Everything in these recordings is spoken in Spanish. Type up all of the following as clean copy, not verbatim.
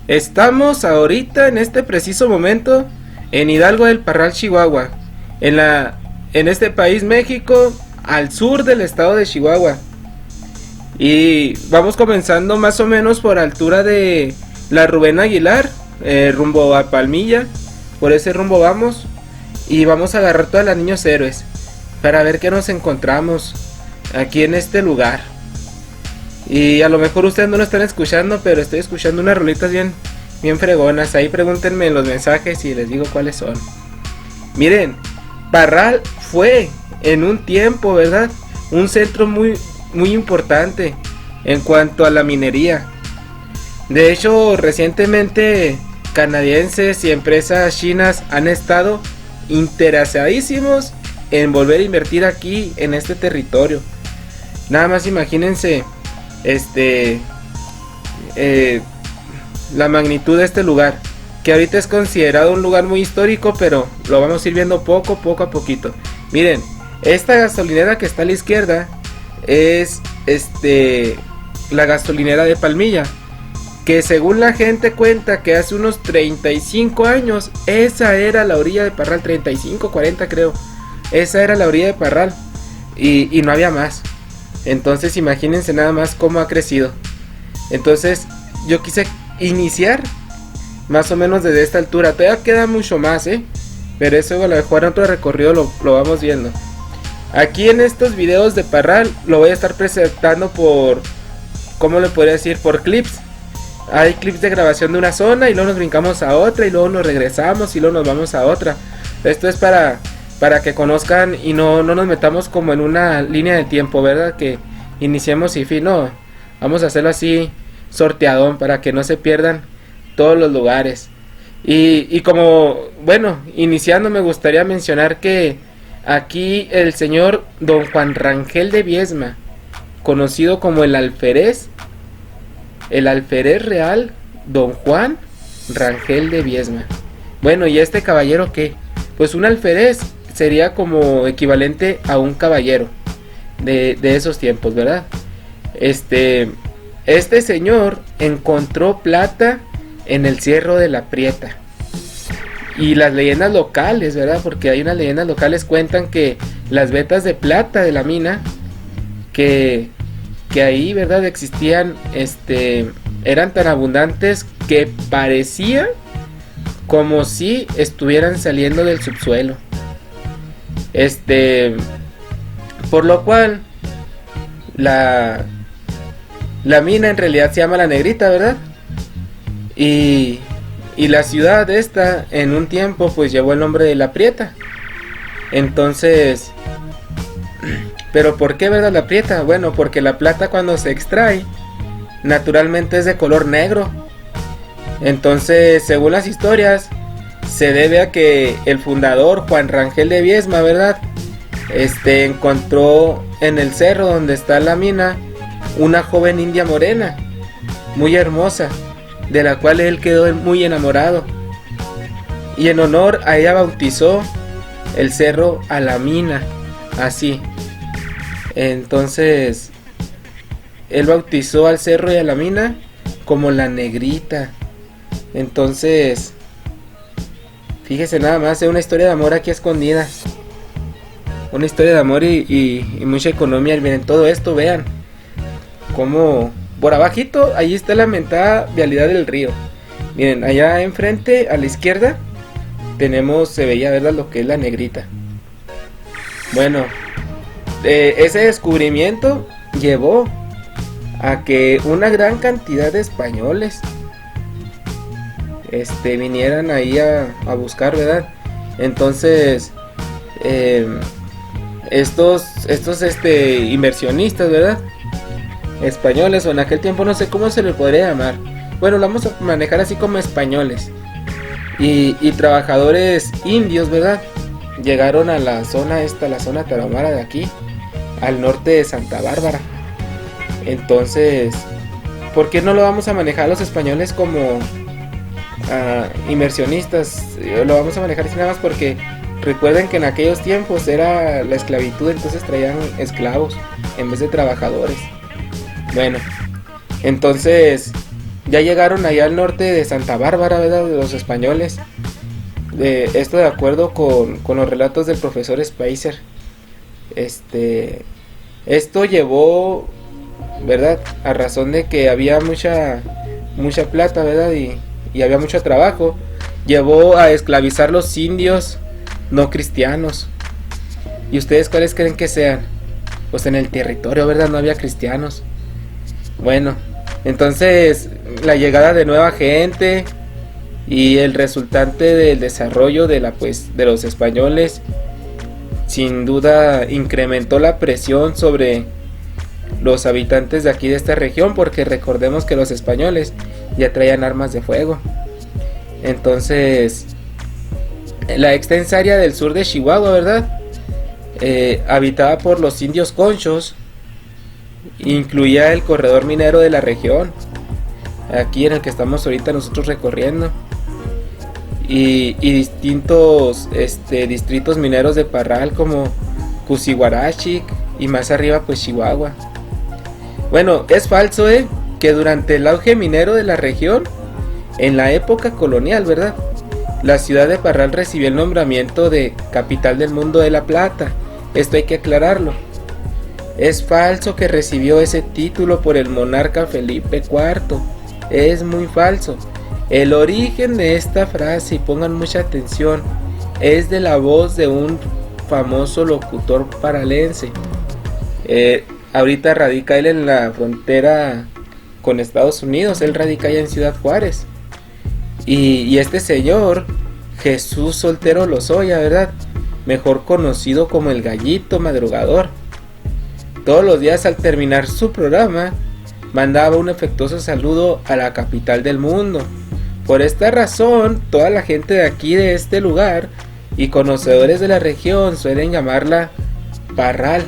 Estamos ahorita en este preciso momento en Hidalgo del Parral, Chihuahua, en este país México, al sur del estado de Chihuahua. Y vamos comenzando más o menos por altura de la Rubén Aguilar, rumbo a Palmilla. Por ese rumbo vamos y vamos a agarrar todas las niños héroes para ver qué nos encontramos aquí en este lugar. Y a lo mejor ustedes no lo están escuchando, pero estoy escuchando unas rolitas bien fregonas. Ahí pregúntenme en los mensajes y les digo cuáles son. Miren, Parral fue en un tiempo, ¿verdad?, un centro muy importante en cuanto a la minería. De hecho, recientemente canadienses y empresas chinas han estado interesadísimos en volver a invertir aquí en este territorio. Nada más imagínense la magnitud de este lugar, que ahorita es considerado un lugar muy histórico, pero lo vamos a ir viendo poco a poquito. Miren, esta gasolinera que está a la izquierda es la gasolinera de Palmilla, que según la gente cuenta que hace unos 35 años esa era la orilla de Parral, 35, 40 creo, esa era la orilla de Parral y no había más. Entonces imagínense nada más cómo ha crecido. Entonces yo quise iniciar más o menos desde esta altura. Todavía queda mucho más, pero eso a lo mejor en otro recorrido lo vamos viendo. Aquí en estos videos de Parral lo voy a estar presentando por, ¿cómo le podría decir?, por clips. Hay clips de grabación de una zona y luego nos brincamos a otra y luego nos regresamos y luego nos vamos a otra. Esto es para que conozcan y no nos metamos como en una línea de tiempo, ¿verdad? Que iniciemos y fin, no. Vamos a hacerlo así, sorteadón, para que no se pierdan todos los lugares. Y como, bueno, iniciando me gustaría mencionar que aquí el señor don Juan Rangel de Viesma, conocido como el alférez real, don Juan Rangel de Viesma. Bueno, ¿y este caballero qué? Pues un alférez sería como equivalente a un caballero de esos tiempos, ¿verdad? Este señor encontró plata en el Cerro de la Prieta. Y las leyendas locales, ¿verdad? Porque hay unas leyendas locales cuentan que las vetas de plata de la mina, que ahí, ¿verdad?, existían, eran tan abundantes que parecía como si estuvieran saliendo del subsuelo. Por lo cual la mina en realidad se llama La Negrita, ¿verdad? Y la ciudad esta en un tiempo pues llevó el nombre de La Prieta. Entonces, pero ¿por qué, verdad, La Prieta? Bueno, porque la plata cuando se extrae naturalmente es de color negro. Entonces, según las historias, se debe a que el fundador Juan Rangel de Viesma, ¿verdad?, encontró en el cerro donde está la mina una joven india morena, muy hermosa, de la cual él quedó muy enamorado. Y en honor a ella bautizó el cerro a la mina, así. Entonces, él bautizó al cerro y a la mina como La Negrita. Entonces, fíjese nada más, es una historia de amor aquí escondida. Una historia de amor y mucha economía. Miren todo esto, vean como por abajito, ahí está la mentada vialidad del río. Miren, allá enfrente a la izquierda se veía, ¿verdad?, lo que es La Negrita. Bueno, ese descubrimiento llevó a que una gran cantidad de españoles vinieran ahí a buscar, ¿verdad? Entonces estos inversionistas, ¿verdad?, españoles, o en aquel tiempo no sé cómo se le podría llamar, bueno, lo vamos a manejar así como españoles y trabajadores indios, ¿verdad?, llegaron a la zona la zona tarahumara de aquí, al norte de Santa Bárbara. Entonces, ¿por qué no lo vamos a manejar los españoles como inversionistas? Lo vamos a manejar así nada más porque Recuerden que en aquellos tiempos era la esclavitud, entonces traían esclavos en vez de trabajadores. Bueno, entonces ya llegaron allá al norte de Santa Bárbara, ¿verdad? De los españoles. Esto de acuerdo con los relatos del profesor Spicer. Esto llevó, ¿verdad? A razón de que había mucha plata, ¿verdad? Y había mucho trabajo. Llevó a esclavizar los indios no cristianos. ¿Y ustedes cuáles creen que sean? Pues en el territorio, ¿verdad? No había cristianos. Bueno, entonces la llegada de nueva gente y el resultante del desarrollo de los españoles sin duda incrementó la presión sobre los habitantes de aquí de esta región, porque recordemos que los españoles ya traían armas de fuego. Entonces la extensa área del sur de Chihuahua, ¿verdad? Habitada por los indios conchos, incluía el corredor minero de la región, aquí en el que estamos ahorita nosotros recorriendo, y distintos distritos mineros de Parral como Cusihuarachic y más arriba pues Chihuahua. Bueno, es falso que durante el auge minero de la región, en la época colonial, ¿verdad?, la ciudad de Parral recibió el nombramiento de capital del mundo de la plata. Esto hay que aclararlo. Es falso que recibió ese título por el monarca Felipe IV. Es muy falso. El origen de esta frase, y pongan mucha atención, es de la voz de un famoso locutor paralense. Ahorita radica él en la frontera con Estados Unidos. Él radica allá en Ciudad Juárez. Y este señor, Jesús Soltero Lozoya, ¿verdad?, mejor conocido como el Gallito Madrugador, todos los días al terminar su programa mandaba un afectuoso saludo a la capital del mundo. Por esta razón, toda la gente de aquí, de este lugar, y conocedores de la región suelen llamarla Parral,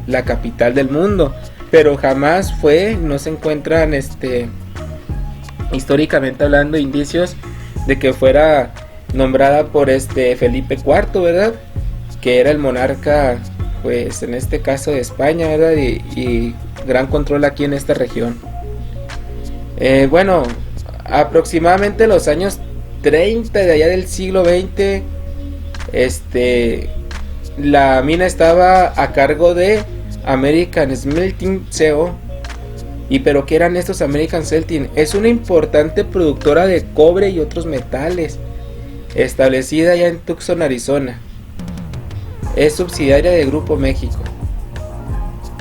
la capital del mundo, pero jamás no se encuentran históricamente hablando indicios de que fuera nombrada por Felipe IV, ¿verdad?, que era el monarca, pues en este caso de España, ¿verdad?, y gran control aquí en esta región. Bueno, aproximadamente los años 30 de allá del siglo XX, la mina estaba a cargo de American Smelting Co. ¿Pero qué eran estos American Smelting? Es una importante productora de cobre y otros metales, establecida allá en Tucson, Arizona. Es subsidiaria de Grupo México.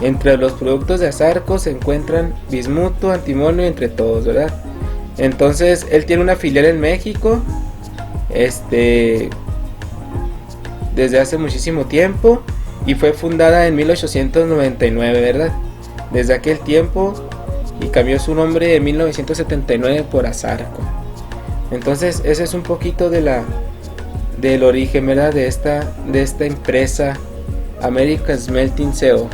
Entre los productos de Asarco se encuentran bismuto, antimonio, entre todos, ¿verdad? Entonces él tiene una filial en México, desde hace muchísimo tiempo, y fue fundada en 1899, ¿verdad? Desde aquel tiempo, y cambió su nombre en 1979 por Asarco. Entonces ese es un poquito del origen, ¿verdad?, de esta empresa American Smelting Co.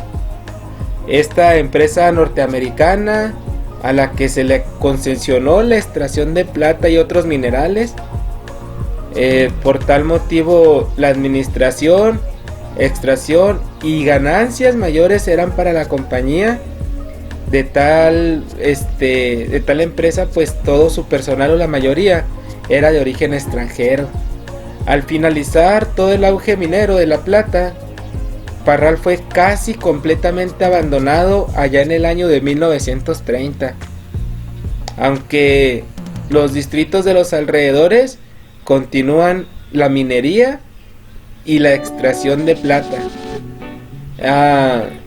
Esta empresa norteamericana, a la que se le concesionó la extracción de plata y otros minerales. Por tal motivo, la administración, extracción y ganancias mayores eran para la compañía de tal empresa, pues todo su personal, o la mayoría, era de origen extranjero. Al finalizar todo el auge minero de la plata, Parral fue casi completamente abandonado allá en el año de 1930, aunque los distritos de los alrededores continúan la minería y la extracción de plata,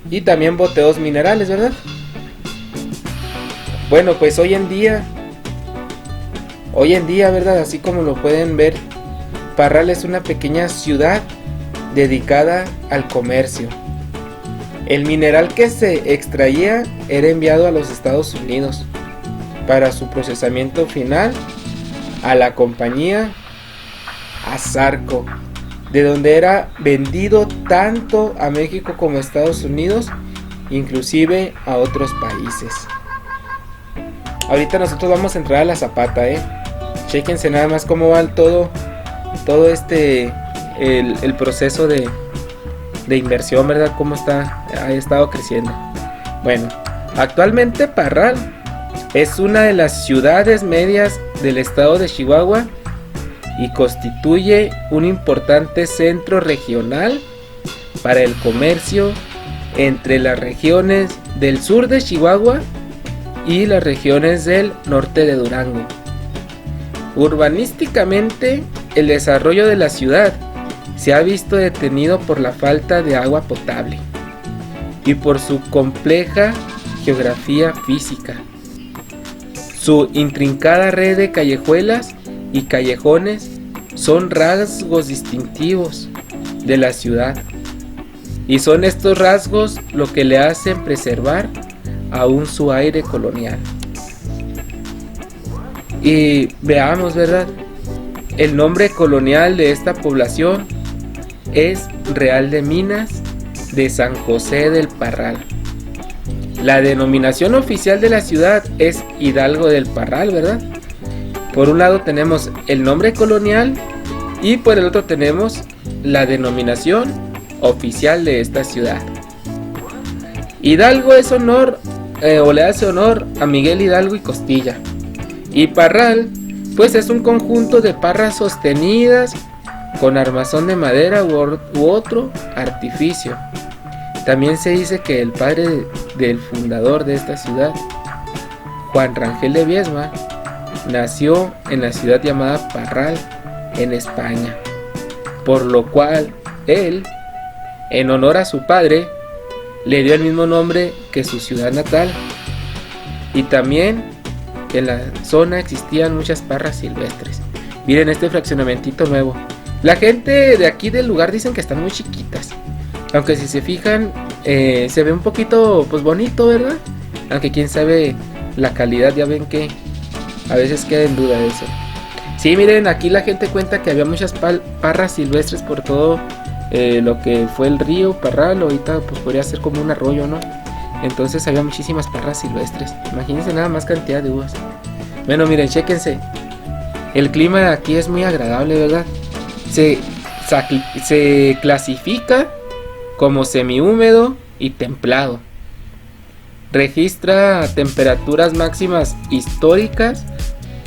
y también boteos minerales, ¿verdad? Bueno, pues hoy en día, ¿verdad?, así como lo pueden ver, Parral es una pequeña ciudad dedicada al comercio. El mineral que se extraía era enviado a los Estados Unidos para su procesamiento final a la compañía Asarco, de donde era vendido tanto a México como a Estados Unidos, inclusive a otros países. Ahorita nosotros vamos a entrar a la Zapata, Chéquense nada más cómo va todo el proceso de inversión, ¿verdad? Cómo ha estado creciendo. Bueno, actualmente Parral es una de las ciudades medias del estado de Chihuahua y constituye un importante centro regional para el comercio entre las regiones del sur de Chihuahua y las regiones del norte de Durango. Urbanísticamente, el desarrollo de la ciudad se ha visto detenido por la falta de agua potable y por su compleja geografía física. Su intrincada red de callejuelas y callejones son rasgos distintivos de la ciudad, y son estos rasgos lo que le hacen preservar aún su aire colonial. Y veamos, ¿verdad? El nombre colonial de esta población es Real de Minas de San José del Parral. La denominación oficial de la ciudad es Hidalgo del Parral, ¿verdad? Por un lado tenemos el nombre colonial y por el otro tenemos la denominación oficial de esta ciudad. Hidalgo es honor o le hace honor a Miguel Hidalgo y Costilla. Y Parral, pues es un conjunto de parras sostenidas con armazón de madera u otro artificio. También se dice que el padre del fundador de esta ciudad, Juan Rangel de Viesma, nació en la ciudad llamada Parral, en España, por lo cual él, en honor a su padre, le dio el mismo nombre que su ciudad natal. Y también en la zona existían muchas parras silvestres. Miren este fraccionamentito nuevo. La gente de aquí del lugar dicen que están muy chiquitas, aunque si se fijan se ve un poquito pues bonito, ¿verdad? Aunque quién sabe la calidad, ya ven que a veces queda en duda eso. Sí, miren, aquí la gente cuenta que había muchas parras silvestres por todo lo que fue el río Parral. Ahorita pues podría ser como un arroyo, ¿no? Entonces había muchísimas parras silvestres. Imagínense nada más cantidad de uvas. Bueno, miren, chéquense. El clima de aquí es muy agradable, ¿verdad? Se clasifica como semihúmedo y templado. Registra temperaturas máximas históricas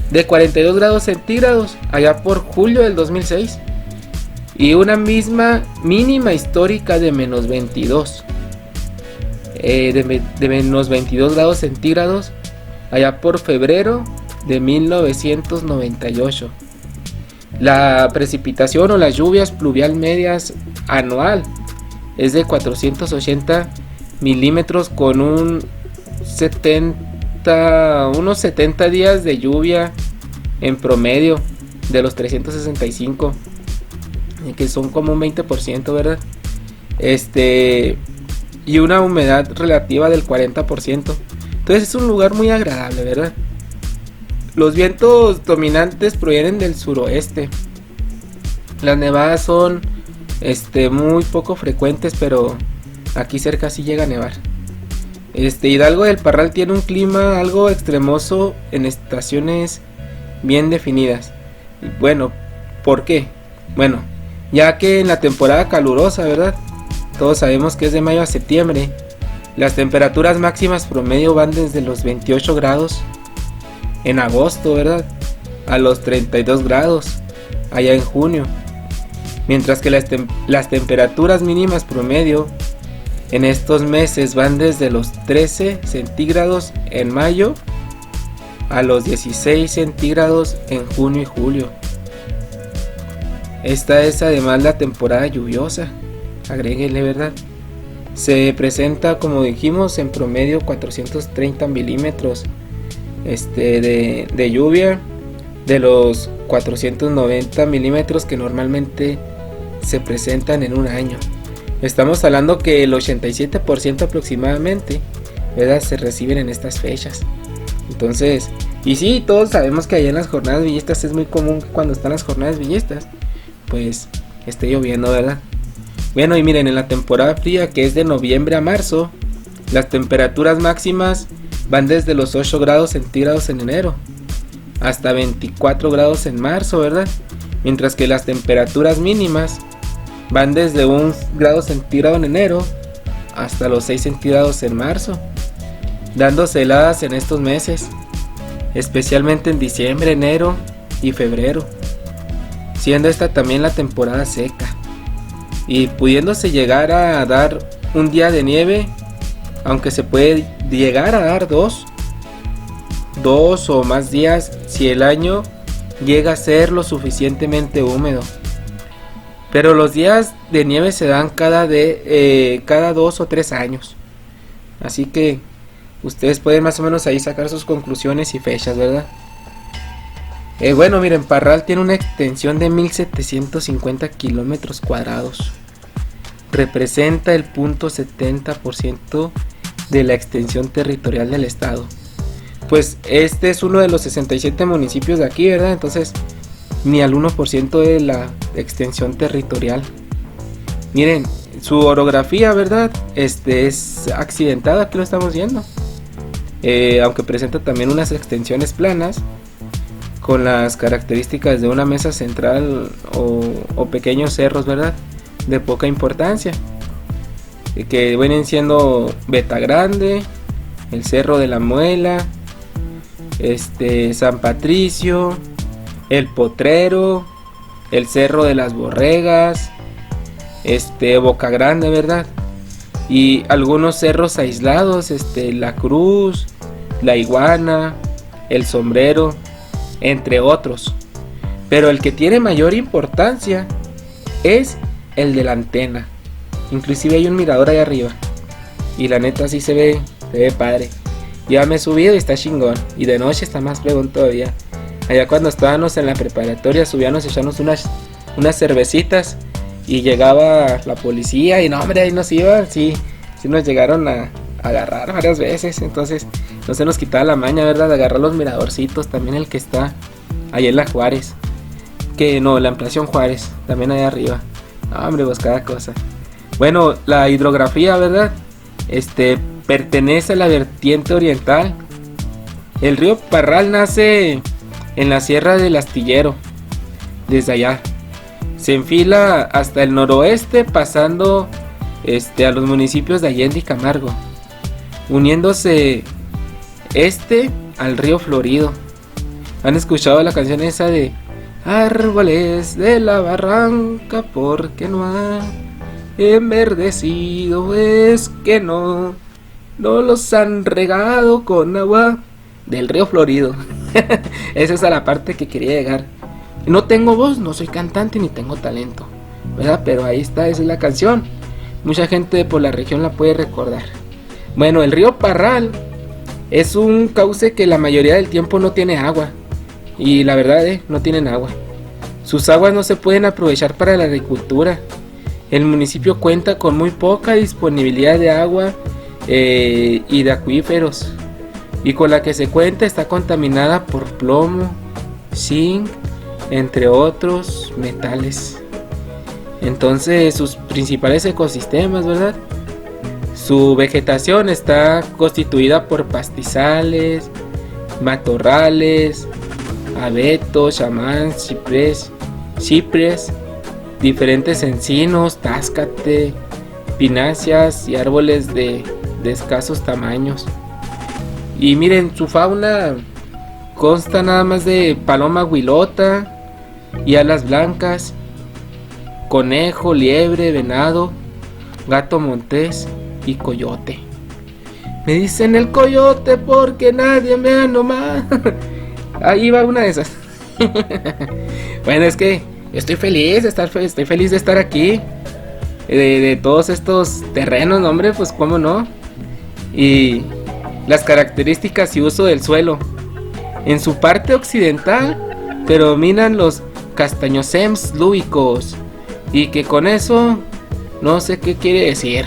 de 42 grados centígrados allá por julio del 2006 y una misma mínima histórica de menos 22 de menos 22 grados centígrados allá por febrero de 1998. La precipitación o las lluvias pluvial medias anual es de 480 milímetros con unos 70 días de lluvia en promedio de los 365, que son como un 20%, ¿verdad? Y una humedad relativa del 40%. Entonces es un lugar muy agradable, ¿verdad? Los vientos dominantes provienen del suroeste. Las nevadas son muy poco frecuentes, pero aquí cerca sí llega a nevar. Hidalgo del Parral tiene un clima algo extremoso en estaciones bien definidas. Bueno, ¿por qué? Bueno, ya que en la temporada calurosa, ¿verdad? Todos sabemos que es de mayo a septiembre. Las temperaturas máximas promedio van desde los 28 grados en agosto, ¿verdad? A los 32 grados allá en junio. Mientras que las temperaturas mínimas promedio en estos meses van desde los 13 centígrados en mayo a los 16 centígrados en junio y julio. Esta es además la temporada lluviosa, agréguenle, ¿verdad? Se presenta, como dijimos, en promedio 430 milímetros de lluvia, de los 490 milímetros que normalmente se presentan en un año. Estamos hablando que el 87% aproximadamente, ¿verdad?, se reciben en estas fechas. Entonces, y sí, todos sabemos que allá en las jornadas villistas es muy común que cuando están las jornadas villistas, pues esté lloviendo, ¿verdad? Bueno, y miren, en la temporada fría, que es de noviembre a marzo, las temperaturas máximas van desde los 8 grados centígrados en enero hasta 24 grados en marzo, ¿verdad? Mientras que las temperaturas mínimas van desde 1 °C en enero hasta los 6 centígrados en marzo, dándose heladas en estos meses, especialmente en diciembre, enero y febrero, siendo esta también la temporada seca, y pudiéndose llegar a dar un día de nieve, aunque se puede llegar a dar dos o más días si el año llega a ser lo suficientemente húmedo. Pero los días de nieve se dan cada 2 o 3 años. Así que ustedes pueden más o menos ahí sacar sus conclusiones y fechas, ¿verdad? Bueno, miren, Parral tiene una extensión de 1750 kilómetros cuadrados. Representa el 0.70% de la extensión territorial del estado. Pues este es uno de los 67 municipios de aquí, ¿verdad? Entonces, ni al 1% de la extensión territorial. Miren, su orografía, ¿verdad? Es accidentada, aquí lo estamos viendo. Aunque presenta también unas extensiones planas, con las características de una mesa central o pequeños cerros, ¿verdad? De poca importancia, que vienen siendo Beta Grande, el Cerro de la Muela, San Patricio, el Potrero, el Cerro de las Borregas, Boca Grande, ¿verdad? Y algunos cerros aislados, La Cruz, la Iguana, el Sombrero, entre otros. Pero el que tiene mayor importancia es el de la Antena. Inclusive hay un mirador ahí arriba, y la neta sí se ve padre. Ya me he subido y está chingón, y de noche está más fregón todavía. Allá cuando estábamos en la preparatoria subíamos a echarnos unas cervecitas, y llegaba la policía y no, hombre, ahí nos iba, sí nos llegaron a agarrar varias veces. Entonces no se nos quitaba la maña, ¿verdad? De agarrar los miradorcitos, también el que está ahí en la Juárez, la ampliación Juárez, también ahí arriba. No, hombre, pues cada cosa. Bueno, la hidrografía, ¿verdad? Pertenece a la vertiente oriental. El río Parral nace en la Sierra del Astillero, desde allá. Se enfila hasta el noroeste, pasando a los municipios de Allende y Camargo, uniéndose al río Florido. ¿Han escuchado la canción esa de Árboles de la barranca porque no ha enverdecido? Es que no los han regado con agua del río Florido. Esa es a la parte que quería llegar. No tengo voz, no soy cantante ni tengo talento, ¿verdad? Pero ahí está, esa es la canción. Mucha gente por la región la puede recordar. Bueno, el río Parral es un cauce que la mayoría del tiempo no tiene agua. Y la verdad, no tienen agua. Sus aguas no se pueden aprovechar para la agricultura. El municipio cuenta con muy poca disponibilidad de agua y de acuíferos. Y con la que se cuenta está contaminada por plomo, zinc, entre otros metales. Entonces sus principales ecosistemas, ¿verdad? Su vegetación está constituida por pastizales, matorrales, abetos, chamán, ciprés, diferentes encinos, táscate, pináceas y árboles de escasos tamaños. Y miren, su fauna consta nada más de paloma huilota y alas blancas, conejo, liebre, venado, gato montés y coyote. Me dicen el coyote porque nadie me ha nomás. Ahí va una de esas. Bueno, es que estoy feliz de estar aquí, de todos estos terrenos, hombre, pues cómo no. Y las características y uso del suelo. En su parte occidental predominan los castañosems lúbicos, y que con eso no sé qué quiere decir.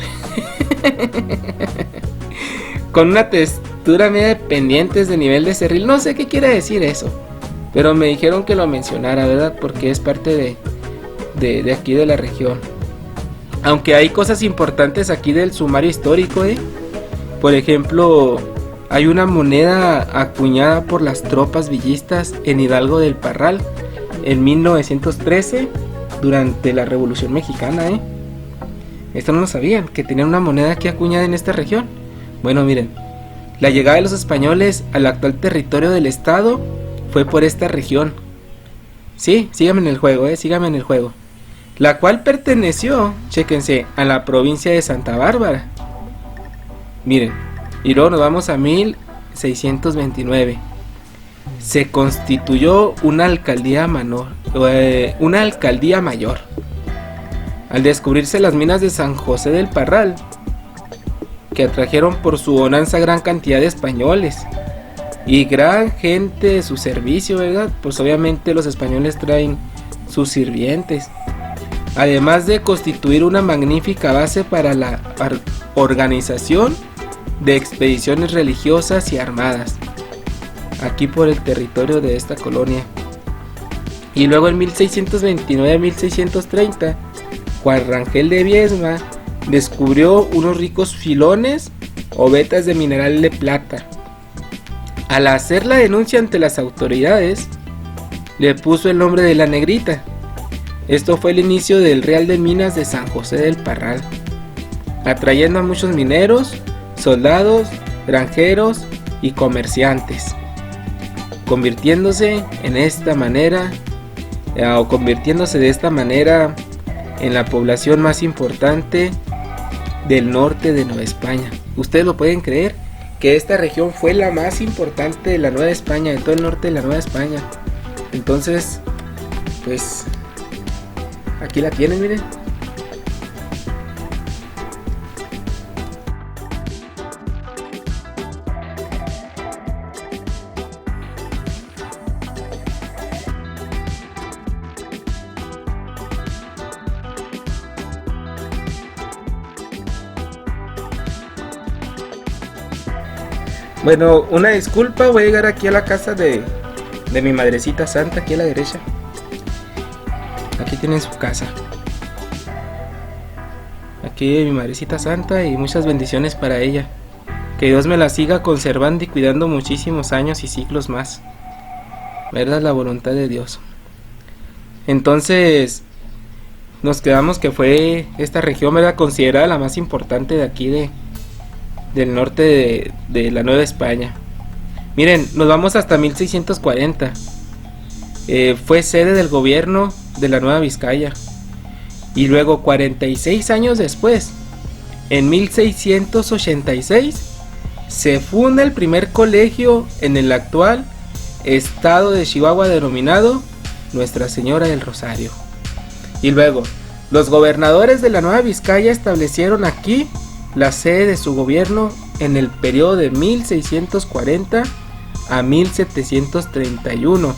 Con una textura media de pendientes de nivel de cerril, no sé qué quiere decir eso, pero me dijeron que lo mencionara, ¿verdad? Porque es parte de aquí de la región. Aunque hay cosas importantes aquí del sumario histórico, Por ejemplo, hay una moneda acuñada por las tropas villistas en Hidalgo del Parral en 1913, durante la Revolución Mexicana, Esto no lo sabían, que tenían una moneda aquí acuñada en esta región. Bueno, miren, la llegada de los españoles al actual territorio del estado fue por esta región. Sí, síganme en el juego, síganme en el juego. La cual perteneció, chéquense, a la provincia de Santa Bárbara. Miren, y luego nos vamos a 1629. Se constituyó una alcaldía mayor. Al descubrirse las minas de San José del Parral, que atrajeron por su bonanza gran cantidad de españoles y gran gente de su servicio, ¿verdad? Pues obviamente los españoles traen sus sirvientes, además de constituir una magnífica base para la organización de expediciones religiosas y armadas aquí por el territorio de esta colonia. Y luego en 1629 a 1630, Juan Rangel de Viesma descubrió unos ricos filones o vetas de mineral de plata. Al hacer la denuncia ante las autoridades, le puso el nombre de La Negrita. Esto fue el inicio del Real de Minas de San José del Parral, atrayendo a muchos mineros, soldados, granjeros y comerciantes, convirtiéndose de esta manera en la población más importante del norte de Nueva España. Ustedes lo pueden creer, que esta región fue la más importante de la Nueva España, de todo el norte de la Nueva España. Entonces, pues, aquí la tienen, miren. Bueno, una disculpa, voy a llegar aquí a la casa de mi madrecita santa, aquí a la derecha. Aquí tienen su casa. Aquí mi madrecita santa y muchas bendiciones para ella. Que Dios me la siga conservando y cuidando muchísimos años y siglos más. ¿Verdad? La voluntad de Dios. Entonces, nos quedamos que fue esta región, ¿verdad?, considerada la más importante de aquí del norte de la Nueva España. Miren, nos vamos hasta 1640. Fue sede del gobierno de la Nueva Vizcaya. Y luego 46 años después, en 1686, se funda el primer colegio en el actual estado de Chihuahua denominado Nuestra Señora del Rosario. Y luego, los gobernadores de la Nueva Vizcaya establecieron aquí la sede de su gobierno en el periodo de 1640 a 1731,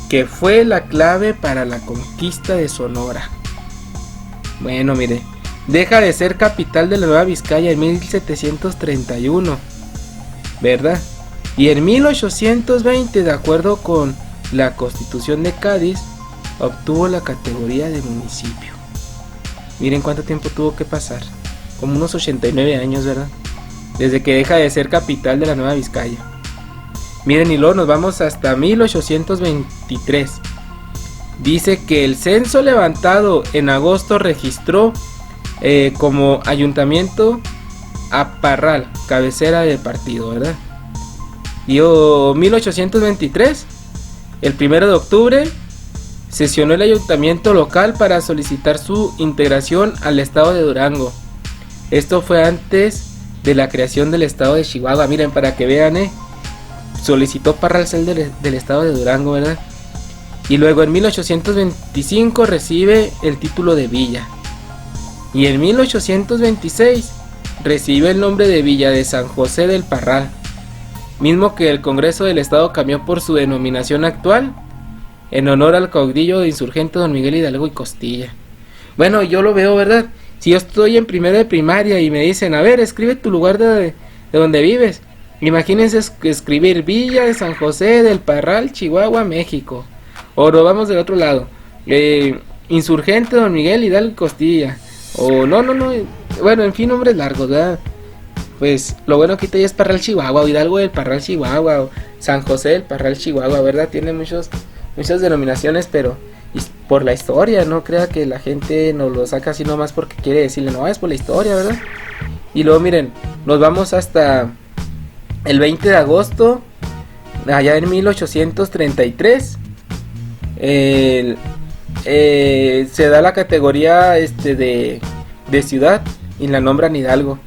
que fue la clave para la conquista de Sonora. Bueno, mire, deja de ser capital de la Nueva Vizcaya en 1731, ¿verdad? Y en 1820, de acuerdo con la Constitución de Cádiz, obtuvo la categoría de municipio. Miren cuánto tiempo tuvo que pasar. Como unos 89 años, ¿verdad? Desde que deja de ser capital de la Nueva Vizcaya. Miren, y luego nos vamos hasta 1823. Dice que el censo levantado en agosto registró como ayuntamiento a Parral, cabecera del partido, ¿verdad? Y 1823, el 1 de octubre, sesionó el ayuntamiento local para solicitar su integración al estado de Durango. Esto fue antes de la creación del estado de Chihuahua. Miren, para que vean, solicitó Parral ser del estado de Durango, ¿verdad? Y luego en 1825 recibe el título de villa. Y en 1826 recibe el nombre de Villa de San José del Parral, mismo que el Congreso del Estado cambió por su denominación actual, en honor al caudillo insurgente don Miguel Hidalgo y Costilla. Bueno, yo lo veo, ¿verdad? Si yo estoy en primero de primaria y me dicen, a ver, escribe tu lugar de donde vives. Imagínense escribir Villa de San José del Parral, Chihuahua, México. O nos vamos del otro lado. Insurgente don Miguel Hidalgo y Costilla. O no. Bueno, en fin, nombres largos, ¿verdad? Pues lo bueno que ya es Parral, Chihuahua, o Hidalgo del Parral, Chihuahua, o San José del Parral, Chihuahua, ¿verdad? Tiene muchas denominaciones, pero por la historia, no crea que la gente nos lo saca así nomás porque quiere decirle, no, es por la historia, ¿verdad? Y luego miren, nos vamos hasta el 20 de agosto, allá en 1833, se da la categoría de ciudad y la nombran Hidalgo.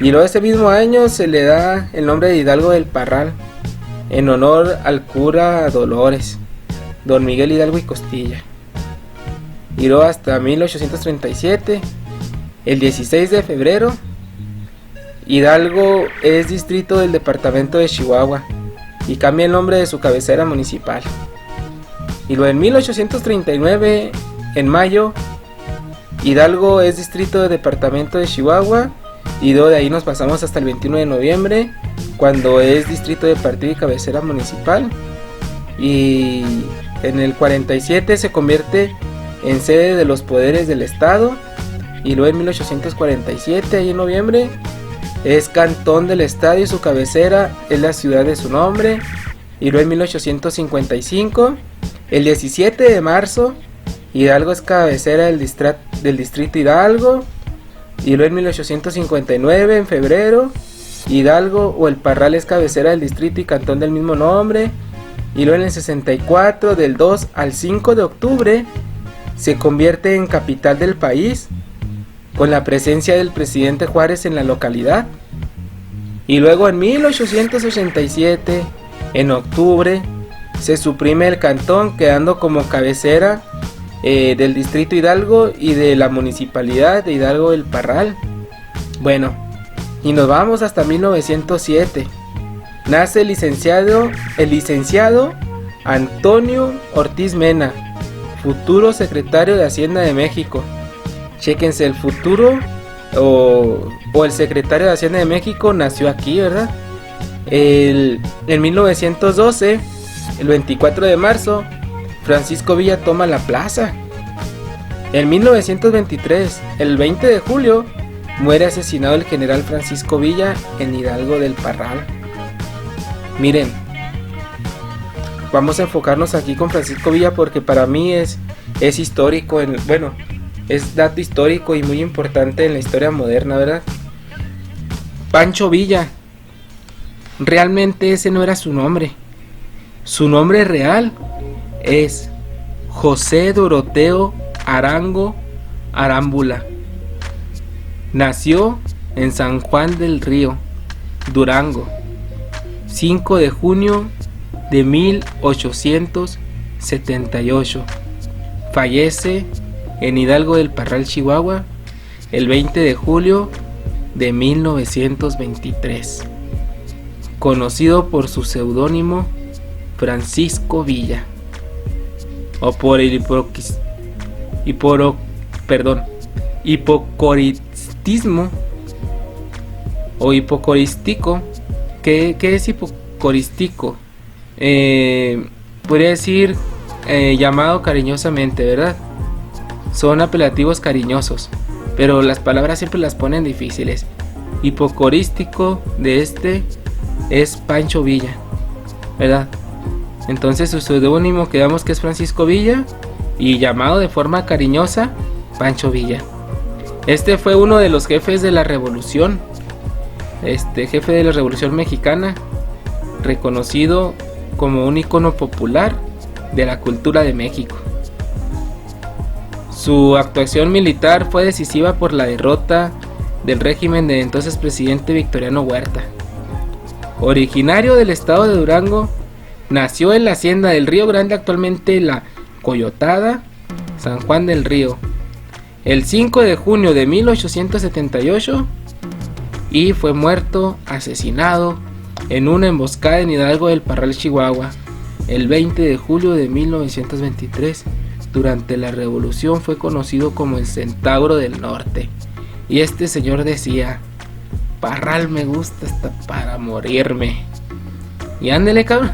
Y luego ese mismo año se le da el nombre de Hidalgo del Parral, en honor al cura Dolores, don Miguel Hidalgo y Costilla. Y luego hasta 1837, el 16 de febrero, Hidalgo es distrito del departamento de Chihuahua y cambia el nombre de su cabecera municipal. Y luego en 1839, en mayo, Hidalgo es distrito del departamento de Chihuahua. Y luego de ahí nos pasamos hasta el 21 de noviembre, cuando es distrito de partido y cabecera municipal. Y en el 47 se convierte en sede de los poderes del estado. Y luego en 1847, ahí en noviembre, es cantón del estado y su cabecera es la ciudad de su nombre. Y luego en 1855, el 17 de marzo, Hidalgo es cabecera del distrito Hidalgo. Y luego en 1859, en febrero, Hidalgo o el Parral es cabecera del distrito y cantón del mismo nombre. Y luego en el 64, del 2 al 5 de octubre, se convierte en capital del país, con la presencia del presidente Juárez en la localidad. Y luego en 1887, en octubre, se suprime el cantón, quedando como cabecera del distrito Hidalgo y de la municipalidad de Hidalgo del Parral. Bueno, y nos vamos hasta 1907. Nace el licenciado Antonio Ortiz Mena, futuro secretario de Hacienda de México. Chéquense, el futuro o el secretario de Hacienda de México nació aquí, ¿verdad? En 1912, el 24 de marzo, Francisco Villa toma la plaza. En 1923, el 20 de julio, muere asesinado el general Francisco Villa en Hidalgo del Parral. Miren, vamos a enfocarnos aquí con Francisco Villa porque para mí es histórico, es dato histórico y muy importante en la historia moderna, ¿verdad? Pancho Villa, realmente ese no era su nombre. Su nombre real es José Doroteo Arango Arámbula. Nació en San Juan del Río, Durango, 5 de junio de 1878. Fallece en Hidalgo del Parral, Chihuahua, el 20 de julio de 1923. Conocido por su seudónimo Francisco Villa, o por el hipocoristismo o hipocorístico. ¿Qué es hipocorístico? Podría decir llamado cariñosamente, ¿verdad? Son apelativos cariñosos, pero las palabras siempre las ponen difíciles. Hipocorístico de es Pancho Villa, ¿verdad? Entonces su seudónimo quedamos que es Francisco Villa y llamado de forma cariñosa Pancho Villa. Este fue uno de los jefes de la revolución, jefe de la Revolución Mexicana, reconocido como un ícono popular de la cultura de México. Su actuación militar fue decisiva por la derrota del régimen del entonces presidente Victoriano Huerta. Originario del estado de Durango, nació en la hacienda del Río Grande, actualmente la Coyotada, San Juan del Río, el 5 de junio de 1878 y fue asesinado en una emboscada en Hidalgo del Parral, Chihuahua, el 20 de julio de 1923. Durante la revolución fue conocido como el Centauro del Norte. Y este señor decía: Parral me gusta hasta para morirme. Y ándele, cabrón.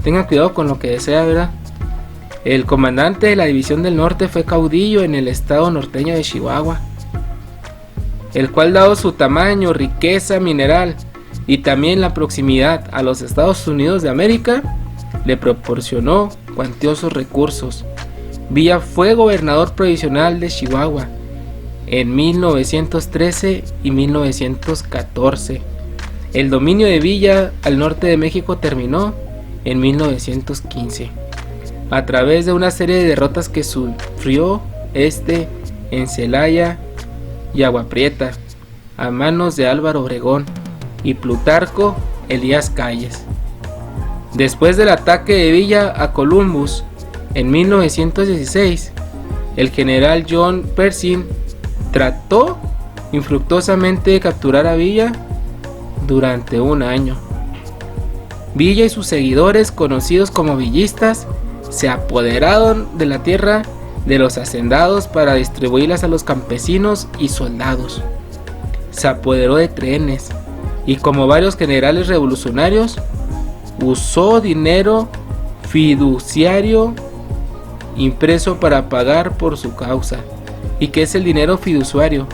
Tengan cuidado con lo que desea, ¿verdad? El comandante de la División del Norte fue caudillo en el estado norteño de Chihuahua, el cual, dado su tamaño, riqueza mineral y también la proximidad a los Estados Unidos de América, le proporcionó cuantiosos recursos Villa fue gobernador provisional de Chihuahua en 1913 y 1914. El dominio de Villa al norte de México terminó en 1915, a través de una serie de derrotas que sufrió en Celaya y Agua Prieta, a manos de Álvaro Obregón y Plutarco Elías Calles. Después del ataque de Villa a Columbus en 1916, el general John Pershing trató infructuosamente de capturar a Villa durante un año. Villa y sus seguidores, conocidos como villistas, se apoderaron de la tierra de los hacendados para distribuirlas a los campesinos y soldados. Se apoderó de trenes y, como varios generales revolucionarios, usó dinero fiduciario impreso para pagar por su causa. ¿Y qué es el dinero fiduciario?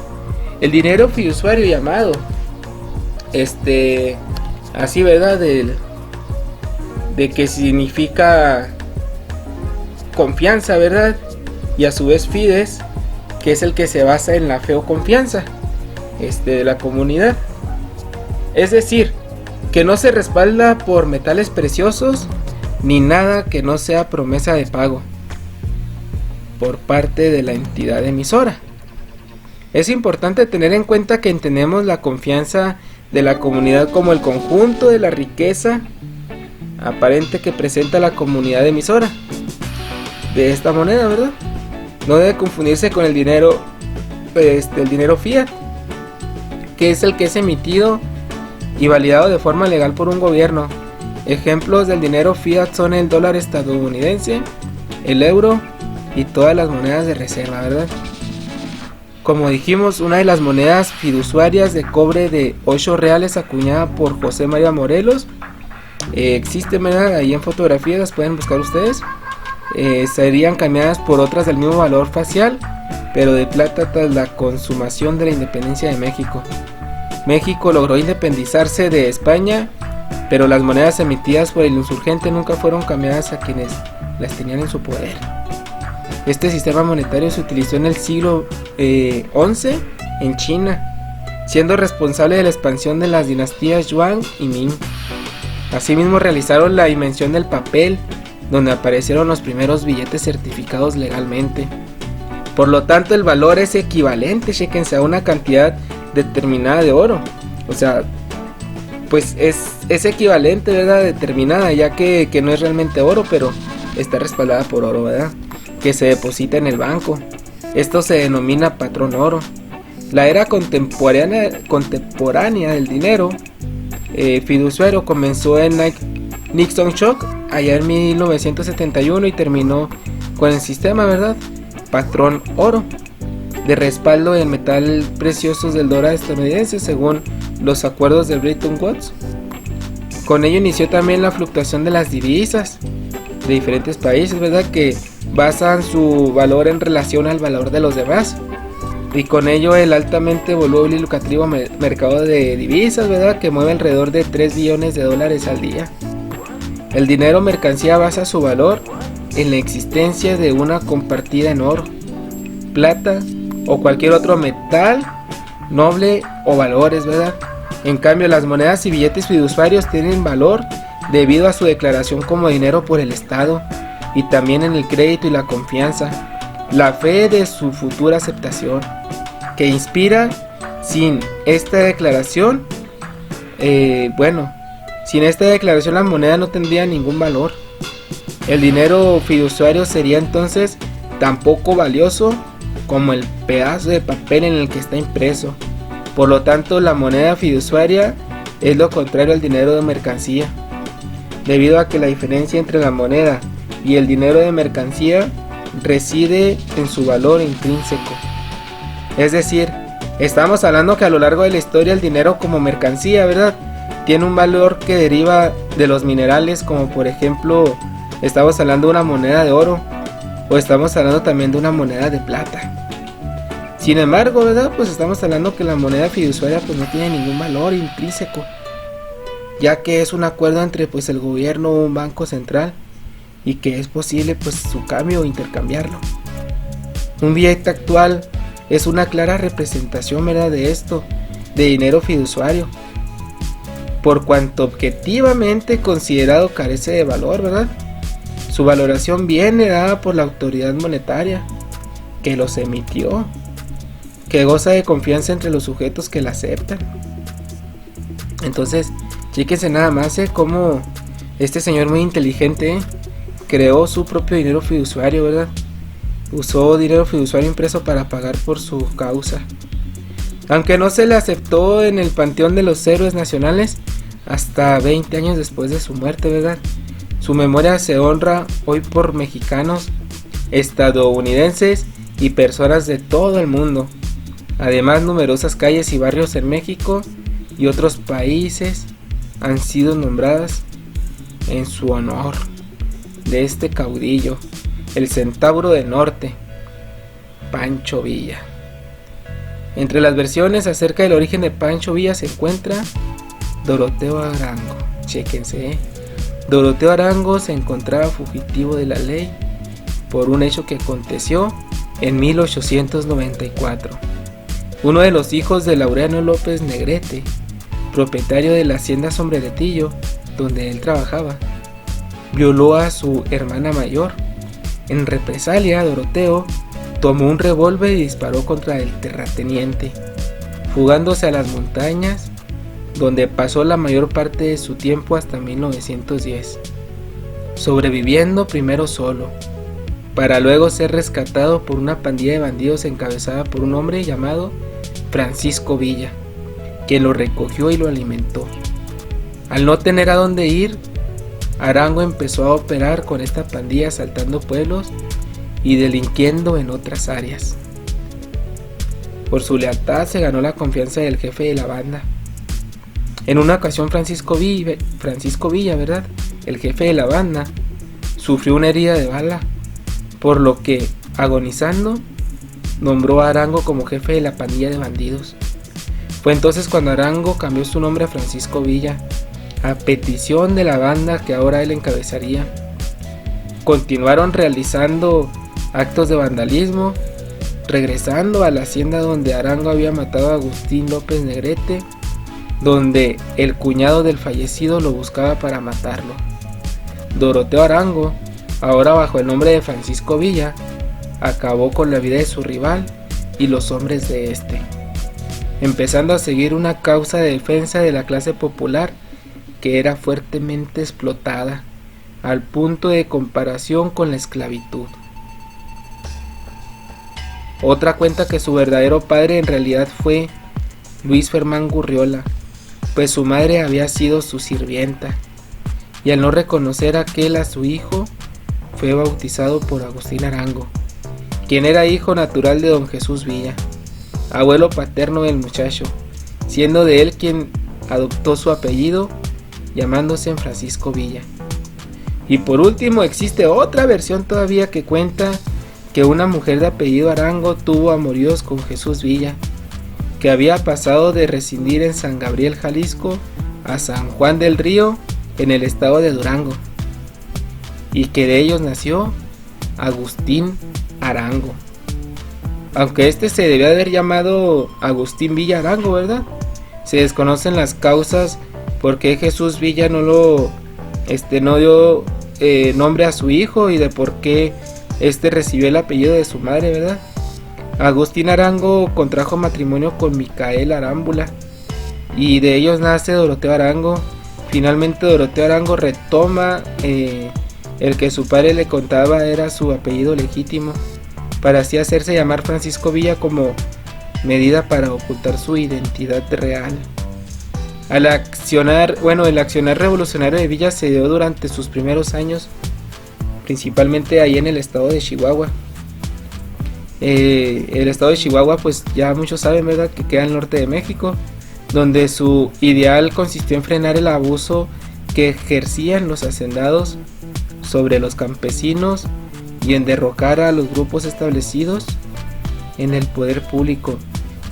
El dinero fiduciario llamado así, ¿verdad? De que significa confianza, ¿verdad? Y a su vez fides, que es el que se basa en la fe o confianza de la comunidad. Es decir, que no se respalda por metales preciosos ni nada que no sea promesa de pago por parte de la entidad emisora. Es importante tener en cuenta que entendemos la confianza de la comunidad como el conjunto de la riqueza aparente que presenta la comunidad emisora de esta moneda, ¿verdad? No debe confundirse con el dinero, el dinero fiat, que es el que es emitido y validado de forma legal por un gobierno. Ejemplos del dinero fiat son el dólar estadounidense, el euro y todas las monedas de reserva, ¿verdad? Como dijimos, una de las monedas fiduciarias de cobre de 8 reales acuñada por José María Morelos existe, ¿verdad? Ahí en fotografías las pueden buscar ustedes. Serían cambiadas por otras del mismo valor facial, pero de plata, tras la consumación de la independencia de México. México logró independizarse de España, pero las monedas emitidas por el insurgente nunca fueron cambiadas a quienes las tenían en su poder. Este sistema monetario se utilizó en el siglo XI en China, siendo responsable de la expansión de las dinastías Yuan y Ming. Asimismo realizaron la invención del papel, donde aparecieron los primeros billetes certificados legalmente. Por lo tanto, el valor es equivalente, chéquense, a una cantidad determinada de oro. O sea, pues es equivalente, ¿verdad? Determinada, ya que no es realmente oro, pero está respaldada por oro, ¿verdad? Que se deposita en el banco. Esto se denomina patrón oro. La era contemporánea del dinero fiduciario comenzó en Nixon Shock allá en 1971 y terminó con el sistema, ¿verdad? Patrón oro, de respaldo en metal preciosos del dólar estadounidense según los acuerdos de Bretton Woods. Con ello inició también la fluctuación de las divisas de diferentes países, ¿verdad? Que basan su valor en relación al valor de los demás. Y con ello el altamente voluble y lucrativo mercado de divisas, ¿verdad? Que mueve alrededor de 3 billones de dólares al día. El dinero mercancía basa su valor en la existencia de una compartida en oro, plata o cualquier otro metal noble o valores, ¿verdad? En cambio, las monedas y billetes fiduciarios tienen valor debido a su declaración como dinero por el Estado y también en el crédito y la confianza, la fe de su futura aceptación, que inspira. Sin esta declaración, sin esta declaración la moneda no tendría ningún valor. El dinero fiduciario sería entonces tan poco valioso como el pedazo de papel en el que está impreso. Por lo tanto, la moneda fiduciaria es lo contrario al dinero de mercancía, debido a que la diferencia entre la moneda y el dinero de mercancía reside en su valor intrínseco. Es decir, estamos hablando que a lo largo de la historia el dinero como mercancía, ¿verdad?, tiene un valor que deriva de los minerales, como por ejemplo, estamos hablando de una moneda de oro o estamos hablando también de una moneda de plata. Sin embargo, ¿verdad?, pues estamos hablando que la moneda fiduciaria pues no tiene ningún valor intrínseco, ya que es un acuerdo entre pues el gobierno o un banco central y que es posible pues su cambio o intercambiarlo. Un billete actual es una clara representación, ¿verdad?, de esto, de dinero fiduciario, por cuanto objetivamente considerado carece de valor, ¿verdad? Su valoración viene dada por la autoridad monetaria que los emitió, que goza de confianza entre los sujetos que la aceptan. Entonces, chíquense nada más cómo este señor muy inteligente creó su propio dinero fiduciario, ¿verdad? Usó dinero fiduciario impreso para pagar por su causa. Aunque no se le aceptó en el panteón de los héroes nacionales hasta 20 años después de su muerte, ¿verdad? Su memoria se honra hoy por mexicanos, estadounidenses y personas de todo el mundo. Además, numerosas calles y barrios en México y otros países han sido nombradas en su honor de este caudillo, el Centauro del Norte, Pancho Villa. Entre las versiones acerca del origen de Pancho Villa se encuentra Doroteo Arango. Chéquense, Doroteo Arango se encontraba fugitivo de la ley por un hecho que aconteció en 1894. Uno de los hijos de Laureano López Negrete, propietario de la hacienda Sombreretillo, donde él trabajaba, violó a su hermana mayor. En represalia, Doroteo tomó un revólver y disparó contra el terrateniente, fugándose a las montañas, donde pasó la mayor parte de su tiempo hasta 1910, sobreviviendo primero solo, para luego ser rescatado por una pandilla de bandidos encabezada por un hombre llamado Francisco Villa, quien lo recogió y lo alimentó. Al no tener a dónde ir, Arango empezó a operar con esta pandilla asaltando pueblos y delinquiendo en otras áreas. Por su lealtad se ganó la confianza del jefe de la banda. En una ocasión Francisco Villa, ¿verdad?, el jefe de la banda, sufrió una herida de bala, por lo que, agonizando, nombró a Arango como jefe de la pandilla de bandidos. Fue entonces cuando Arango cambió su nombre a Francisco Villa, a petición de la banda que ahora él encabezaría. Continuaron realizando actos de vandalismo, regresando a la hacienda donde Arango había matado a Agustín López Negrete, donde el cuñado del fallecido lo buscaba para matarlo. Doroteo Arango, ahora bajo el nombre de Francisco Villa, acabó con la vida de su rival y los hombres de este, empezando a seguir una causa de defensa de la clase popular que era fuertemente explotada al punto de comparación con la esclavitud. Otra cuenta que su verdadero padre en realidad fue Luis Fermán Gurriola, pues su madre había sido su sirvienta, y al no reconocer aquel a su hijo, fue bautizado por Agustín Arango, quien era hijo natural de don Jesús Villa, abuelo paterno del muchacho, siendo de él quien adoptó su apellido, llamándose Francisco Villa. Y por último existe otra versión todavía que cuenta que una mujer de apellido Arango tuvo amoríos con Jesús Villa, que había pasado de residir en San Gabriel, Jalisco, a San Juan del Río, en el estado de Durango, y que de ellos nació Agustín Arango, aunque este se debía haber llamado Agustín Villa Arango, ¿verdad? Se desconocen las causas por qué Jesús Villa no dio nombre a su hijo y de por qué recibió el apellido de su madre, ¿verdad? Agustín Arango contrajo matrimonio con Micaela Arámbula y de ellos nace Doroteo Arango. Finalmente Doroteo Arango retoma el que su padre le contaba era su apellido legítimo, para así hacerse llamar Francisco Villa como medida para ocultar su identidad real. El accionar revolucionario de Villa se dio durante sus primeros años, principalmente ahí en el estado de Chihuahua. El estado de Chihuahua, pues ya muchos saben, ¿verdad?, que queda al norte de México, donde su ideal consistió en frenar el abuso que ejercían los hacendados sobre los campesinos y en derrocar a los grupos establecidos en el poder público.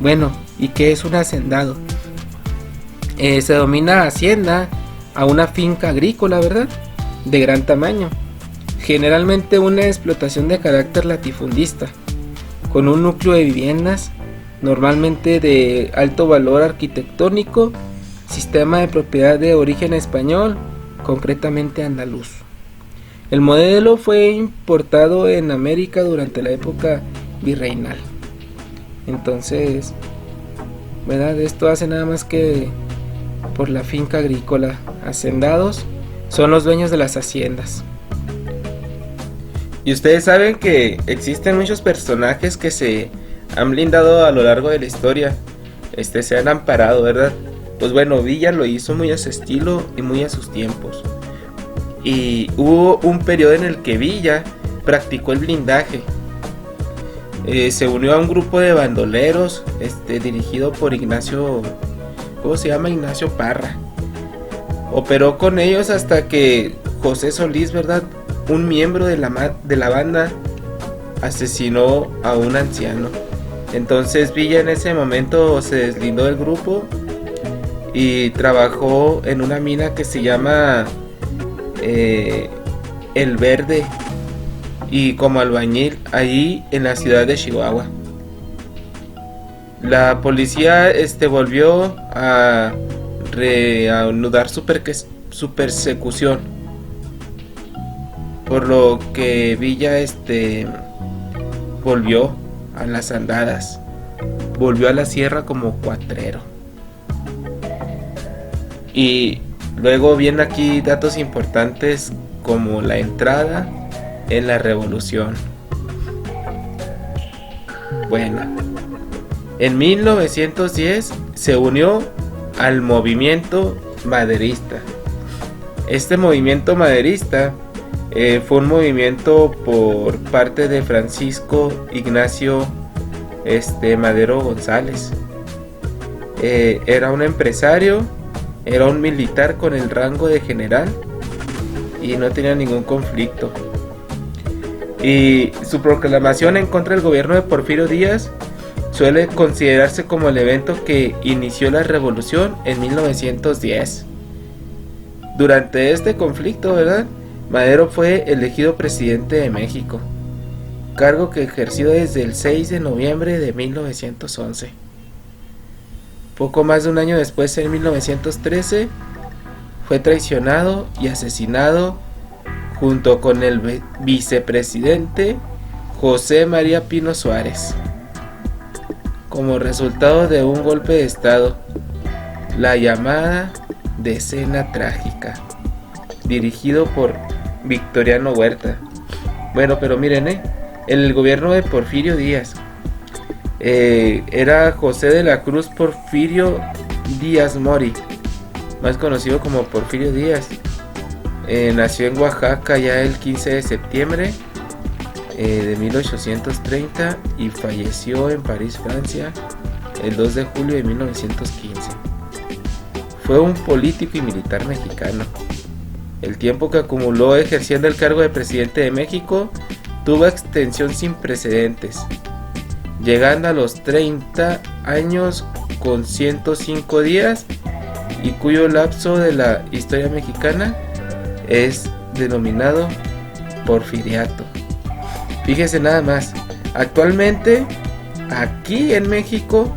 Bueno, ¿y qué es un hacendado? Se denomina hacienda a una finca agrícola, ¿verdad?, de gran tamaño, generalmente una explotación de carácter latifundista, con un núcleo de viviendas, normalmente de alto valor arquitectónico, sistema de propiedad de origen español, concretamente andaluz. El modelo fue importado en América durante la época virreinal. Entonces, ¿verdad? Esto hace nada más que por la finca agrícola. Hacendados son los dueños de las haciendas. Y ustedes saben que existen muchos personajes que se han blindado a lo largo de la historia. Se han amparado, ¿verdad? Pues bueno, Villa lo hizo muy a su estilo y muy a sus tiempos. Y hubo un periodo en el que Villa practicó el blindaje. Se unió a un grupo de bandoleros dirigido por Ignacio, ¿cómo se llama? Ignacio Parra. Operó con ellos hasta que José Solís, ¿verdad?, un miembro de la banda, asesinó a un anciano. Entonces Villa en ese momento se deslindó del grupo y trabajó en una mina que se llama El Verde, y como albañil ahí en la ciudad de Chihuahua. La policía volvió a reanudar su persecución, por lo que Villa volvió a las andadas, volvió a la sierra como cuatrero. Y luego vienen aquí datos importantes como la entrada en la revolución. Bueno, en 1910 se unió al movimiento maderista. Este movimiento maderista fue un movimiento por parte de Francisco Ignacio Madero González. Era un empresario, era un militar con el rango de general y no tenía ningún conflicto. Y su proclamación en contra del gobierno de Porfirio Díaz suele considerarse como el evento que inició la revolución en 1910. Durante este conflicto, ¿verdad?, Madero fue elegido presidente de México, cargo que ejerció desde el 6 de noviembre de 1911. Poco más de un año después, en 1913, fue traicionado y asesinado junto con el vicepresidente José María Pino Suárez, como resultado de un golpe de estado, la llamada Decena Trágica, dirigido por Victoriano Huerta. Bueno, pero miren, el gobierno de Porfirio Díaz era José de la Cruz Porfirio Díaz Mori, más conocido como Porfirio Díaz. Nació en Oaxaca ya el 15 de septiembre de 1830 y falleció en París, Francia, el 2 de julio de 1915. Fue un político y militar mexicano. El tiempo que acumuló ejerciendo el cargo de presidente de México tuvo extensión sin precedentes, llegando a los 30 años con 105 días, y cuyo lapso de la historia mexicana es denominado porfiriato. Fíjese nada más, actualmente aquí en México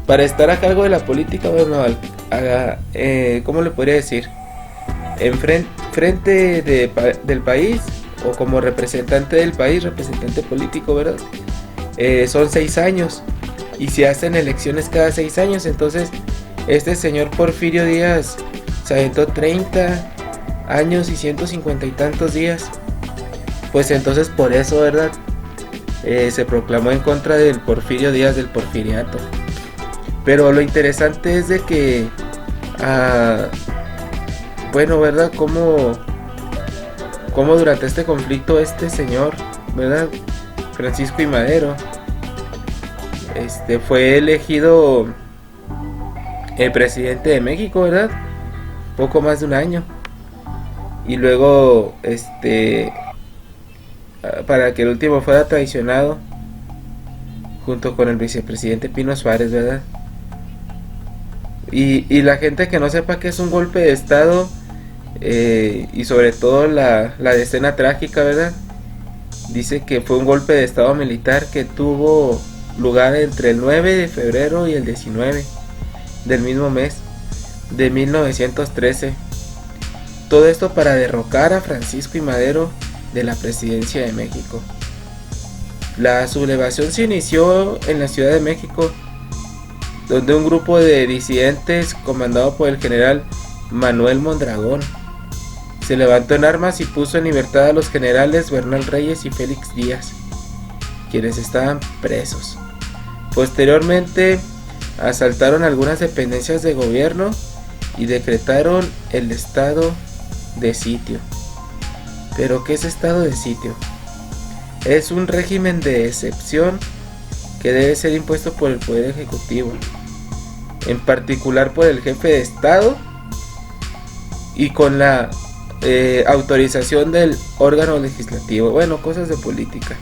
para estar a cargo de la política, bueno, ¿cómo le podría decir? En frente del país, o como representante del país, representante político, ¿verdad? Son 6 años y se hacen elecciones cada 6 años. Entonces este señor Porfirio Díaz se aventó 30 años y 150 y tantos días. Pues entonces por eso, ¿verdad?, se proclamó en contra del Porfirio Díaz, del porfiriato. Pero lo interesante es de que bueno, ¿verdad?, cómo durante este conflicto este señor, ¿verdad?, Francisco I. Madero, fue elegido el presidente de México, ¿verdad?, poco más de un año. Y luego para que el último fuera traicionado junto con el vicepresidente Pino Suárez, ¿verdad? Y la gente que no sepa que es un golpe de estado, y sobre todo la escena trágica, ¿verdad? Dice que fue un golpe de estado militar que tuvo lugar entre el 9 de febrero y el 19 del mismo mes de 1913. Todo esto para derrocar a Francisco I. Madero de la presidencia de México. La sublevación se inició en la Ciudad de México, donde un grupo de disidentes comandado por el general Manuel Mondragón se levantó en armas y puso en libertad a los generales Bernal Reyes y Félix Díaz, quienes estaban presos. Posteriormente asaltaron algunas dependencias de gobierno y decretaron el estado de sitio. ¿Pero qué es estado de sitio? Es un régimen de excepción que debe ser impuesto por el Poder Ejecutivo, en particular por el jefe de Estado, y con la autorización del órgano legislativo. Bueno, cosas de política.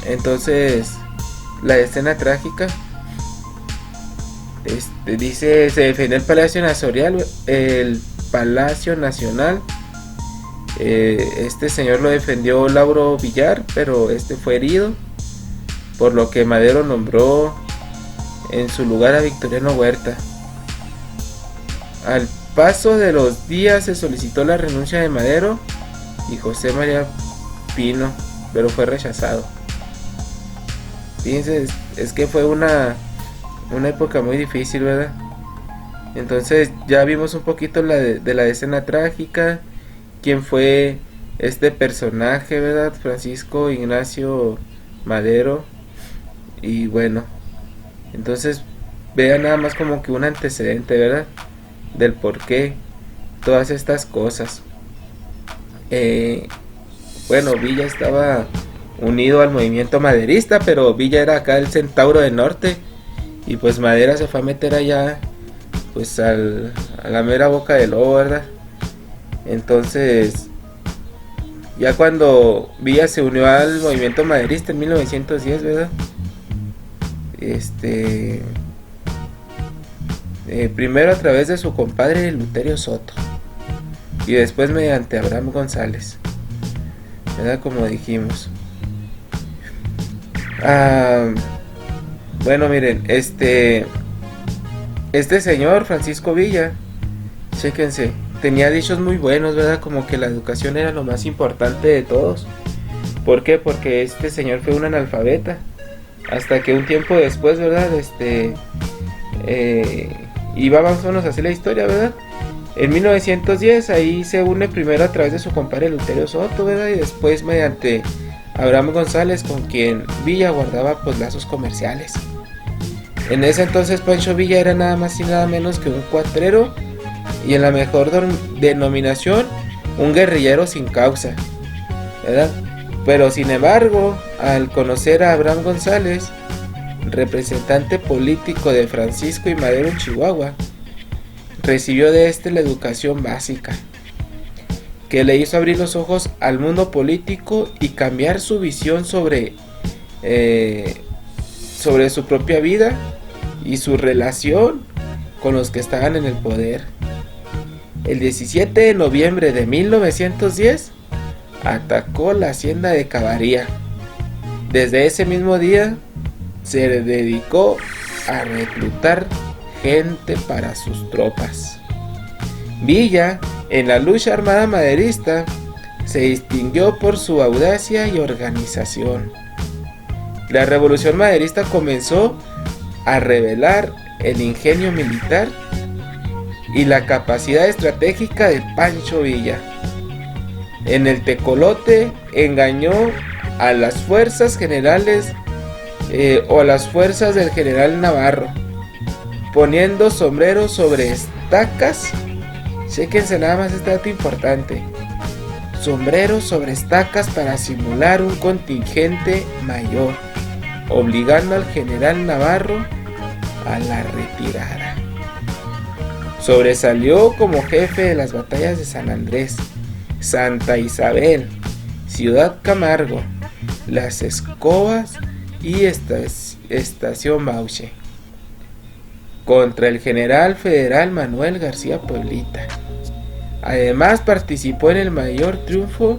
Entonces, la escena trágica, dice, se defendió el Palacio Nacional, este señor lo defendió Lauro Villar, pero fue herido, por lo que Madero nombró en su lugar a Victoriano Huerta. Al paso de los días se solicitó la renuncia de Madero y José María Pino, pero fue rechazado. Fíjense, es que fue una época muy difícil, ¿verdad? Entonces ya vimos un poquito de la escena trágica, quién fue este personaje, ¿verdad? Francisco Ignacio Madero. Y bueno, entonces vean nada más como que un antecedente, ¿verdad? Del por qué todas estas cosas. Bueno, Villa estaba unido al movimiento maderista, pero Villa era acá el Centauro del Norte, y pues Madera se fue a meter allá, pues a la mera boca del lobo, ¿verdad? Entonces, ya cuando Villa se unió al movimiento maderista en 1910, ¿verdad? Primero a través de su compadre Eleuterio Soto, y después mediante Abraham González, ¿verdad? Como dijimos. Bueno, miren, este señor Francisco Villa, chéquense, tenía dichos muy buenos, ¿verdad? Como que la educación era lo más importante de todos. ¿Por qué? Porque este señor fue un analfabeta, hasta que un tiempo después, ¿verdad? Y vamos a hacer la historia, ¿verdad? En 1910 ahí se une primero a través de su compadre Eleuterio Soto, ¿verdad? Y después mediante Abraham González, con quien Villa guardaba pues lazos comerciales. En ese entonces Pancho Villa era nada más y nada menos que un cuatrero, y en la mejor denominación, un guerrillero sin causa, ¿verdad? Pero sin embargo, al conocer a Abraham González, representante político de Francisco I. Madero en Chihuahua, recibió de la educación básica, que le hizo abrir los ojos al mundo político y cambiar su visión sobre su propia vida y su relación con los que estaban en el poder. El 17 de noviembre de 1910 atacó la hacienda de Cavaría. Desde ese mismo día se dedicó a reclutar gente para sus tropas. Villa, en la lucha armada maderista, se distinguió por su audacia y organización. La revolución maderista comenzó a revelar el ingenio militar y la capacidad estratégica de Pancho Villa. En el Tecolote engañó a las fuerzas generales o a las fuerzas del general Navarro, poniendo sombreros sobre estacas. Chéquense nada más este dato importante: sombreros sobre estacas para simular un contingente mayor, obligando al general Navarro a la retirada. Sobresalió como jefe de las batallas de San Andrés, Santa Isabel, Ciudad Camargo, Las Escobas y Estación Bauche, contra el general federal Manuel García Pueblita. Además participó en el mayor triunfo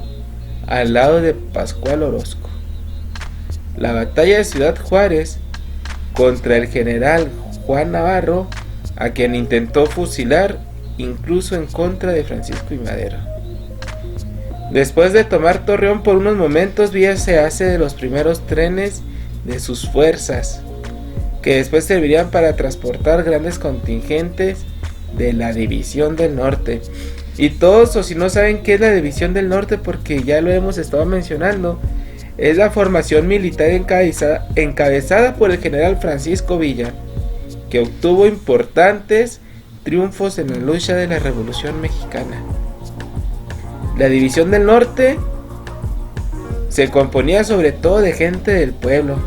al lado de Pascual Orozco. La batalla de Ciudad Juárez contra el general Juan Navarro, a quien intentó fusilar incluso en contra de Francisco I. Madero. Después de tomar Torreón por unos momentos, Villa se hace de los primeros trenes de sus fuerzas, que después servirían para transportar grandes contingentes de la División del Norte. Y todos, o si no saben qué es la División del Norte, porque ya lo hemos estado mencionando, es la formación militar encabezada por el general Francisco Villa, que obtuvo importantes triunfos en la lucha de la Revolución Mexicana. La División del Norte se componía sobre todo de gente del pueblo,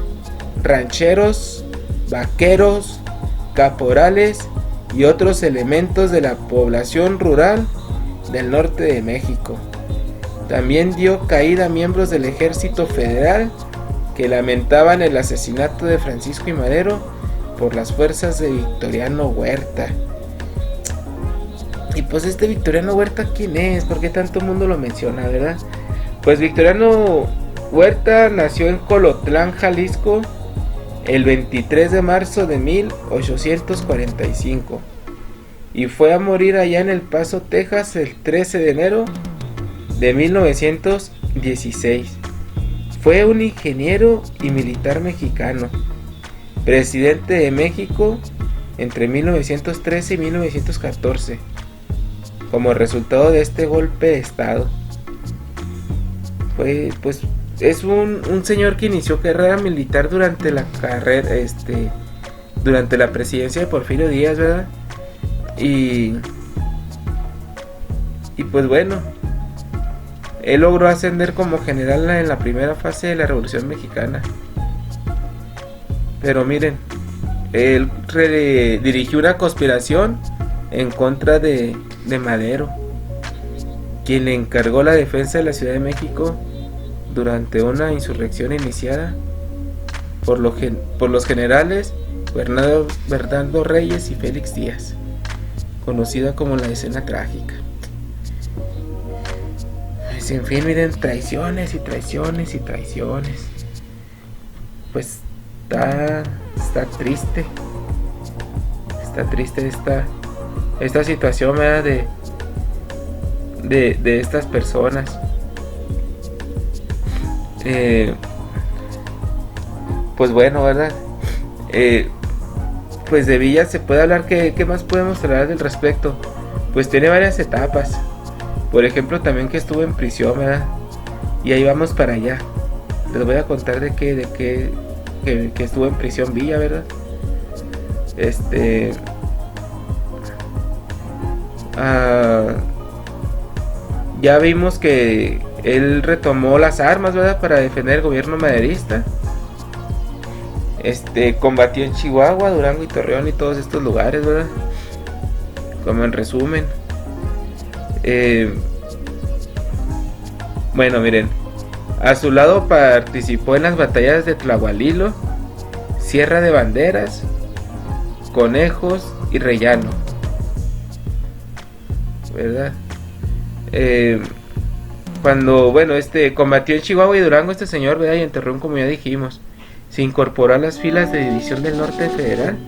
rancheros, vaqueros, caporales y otros elementos de la población rural del norte de México. También dio caída a miembros del ejército federal que lamentaban el asesinato de Francisco I. Madero por las fuerzas de Victoriano Huerta. Y pues este Victoriano Huerta, ¿quién es? ¿Por qué tanto mundo lo menciona, verdad? Pues Victoriano Huerta nació en Colotlán, Jalisco, el 23 de marzo de 1845 y fue a morir allá en El Paso, Texas, el 13 de enero de 1916. Fue un ingeniero y militar mexicano, presidente de México entre 1913 y 1914, como resultado de este golpe de estado. Es un señor que inició carrera militar durante la presidencia de Porfirio Díaz, ¿verdad? Y pues bueno, él logró ascender como general en la primera fase de la Revolución Mexicana. Pero miren, él dirigió una conspiración en contra de Madero, quien le encargó la defensa de la Ciudad de México durante una insurrección iniciada por los generales Bernardo Reyes y Félix Díaz, conocida como la Decena Trágica. Pues en fin, miren, traiciones y traiciones y traiciones. Pues está triste. Está triste esta situación, ¿verdad? de estas personas. Pues bueno, ¿verdad? Pues de Villa se puede hablar. ¿Qué más podemos hablar del respecto? Pues tiene varias etapas. Por ejemplo, también que estuvo en prisión, ¿verdad? Y ahí vamos para allá. Les voy a contar de que estuvo en prisión Villa, ¿verdad? Ya vimos que él retomó las armas, ¿verdad? Para defender el gobierno maderista. Combatió en Chihuahua, Durango y Torreón y todos estos lugares, ¿verdad? Como en resumen. Bueno, miren. A su lado participó en las batallas de Tlahualilo, Sierra de Banderas, Conejos y Rellano, ¿verdad? Cuando, combatió en Chihuahua y Durango este señor, ¿verdad? Y en Torreón, como ya dijimos, se incorporó a las filas de División del Norte Federal,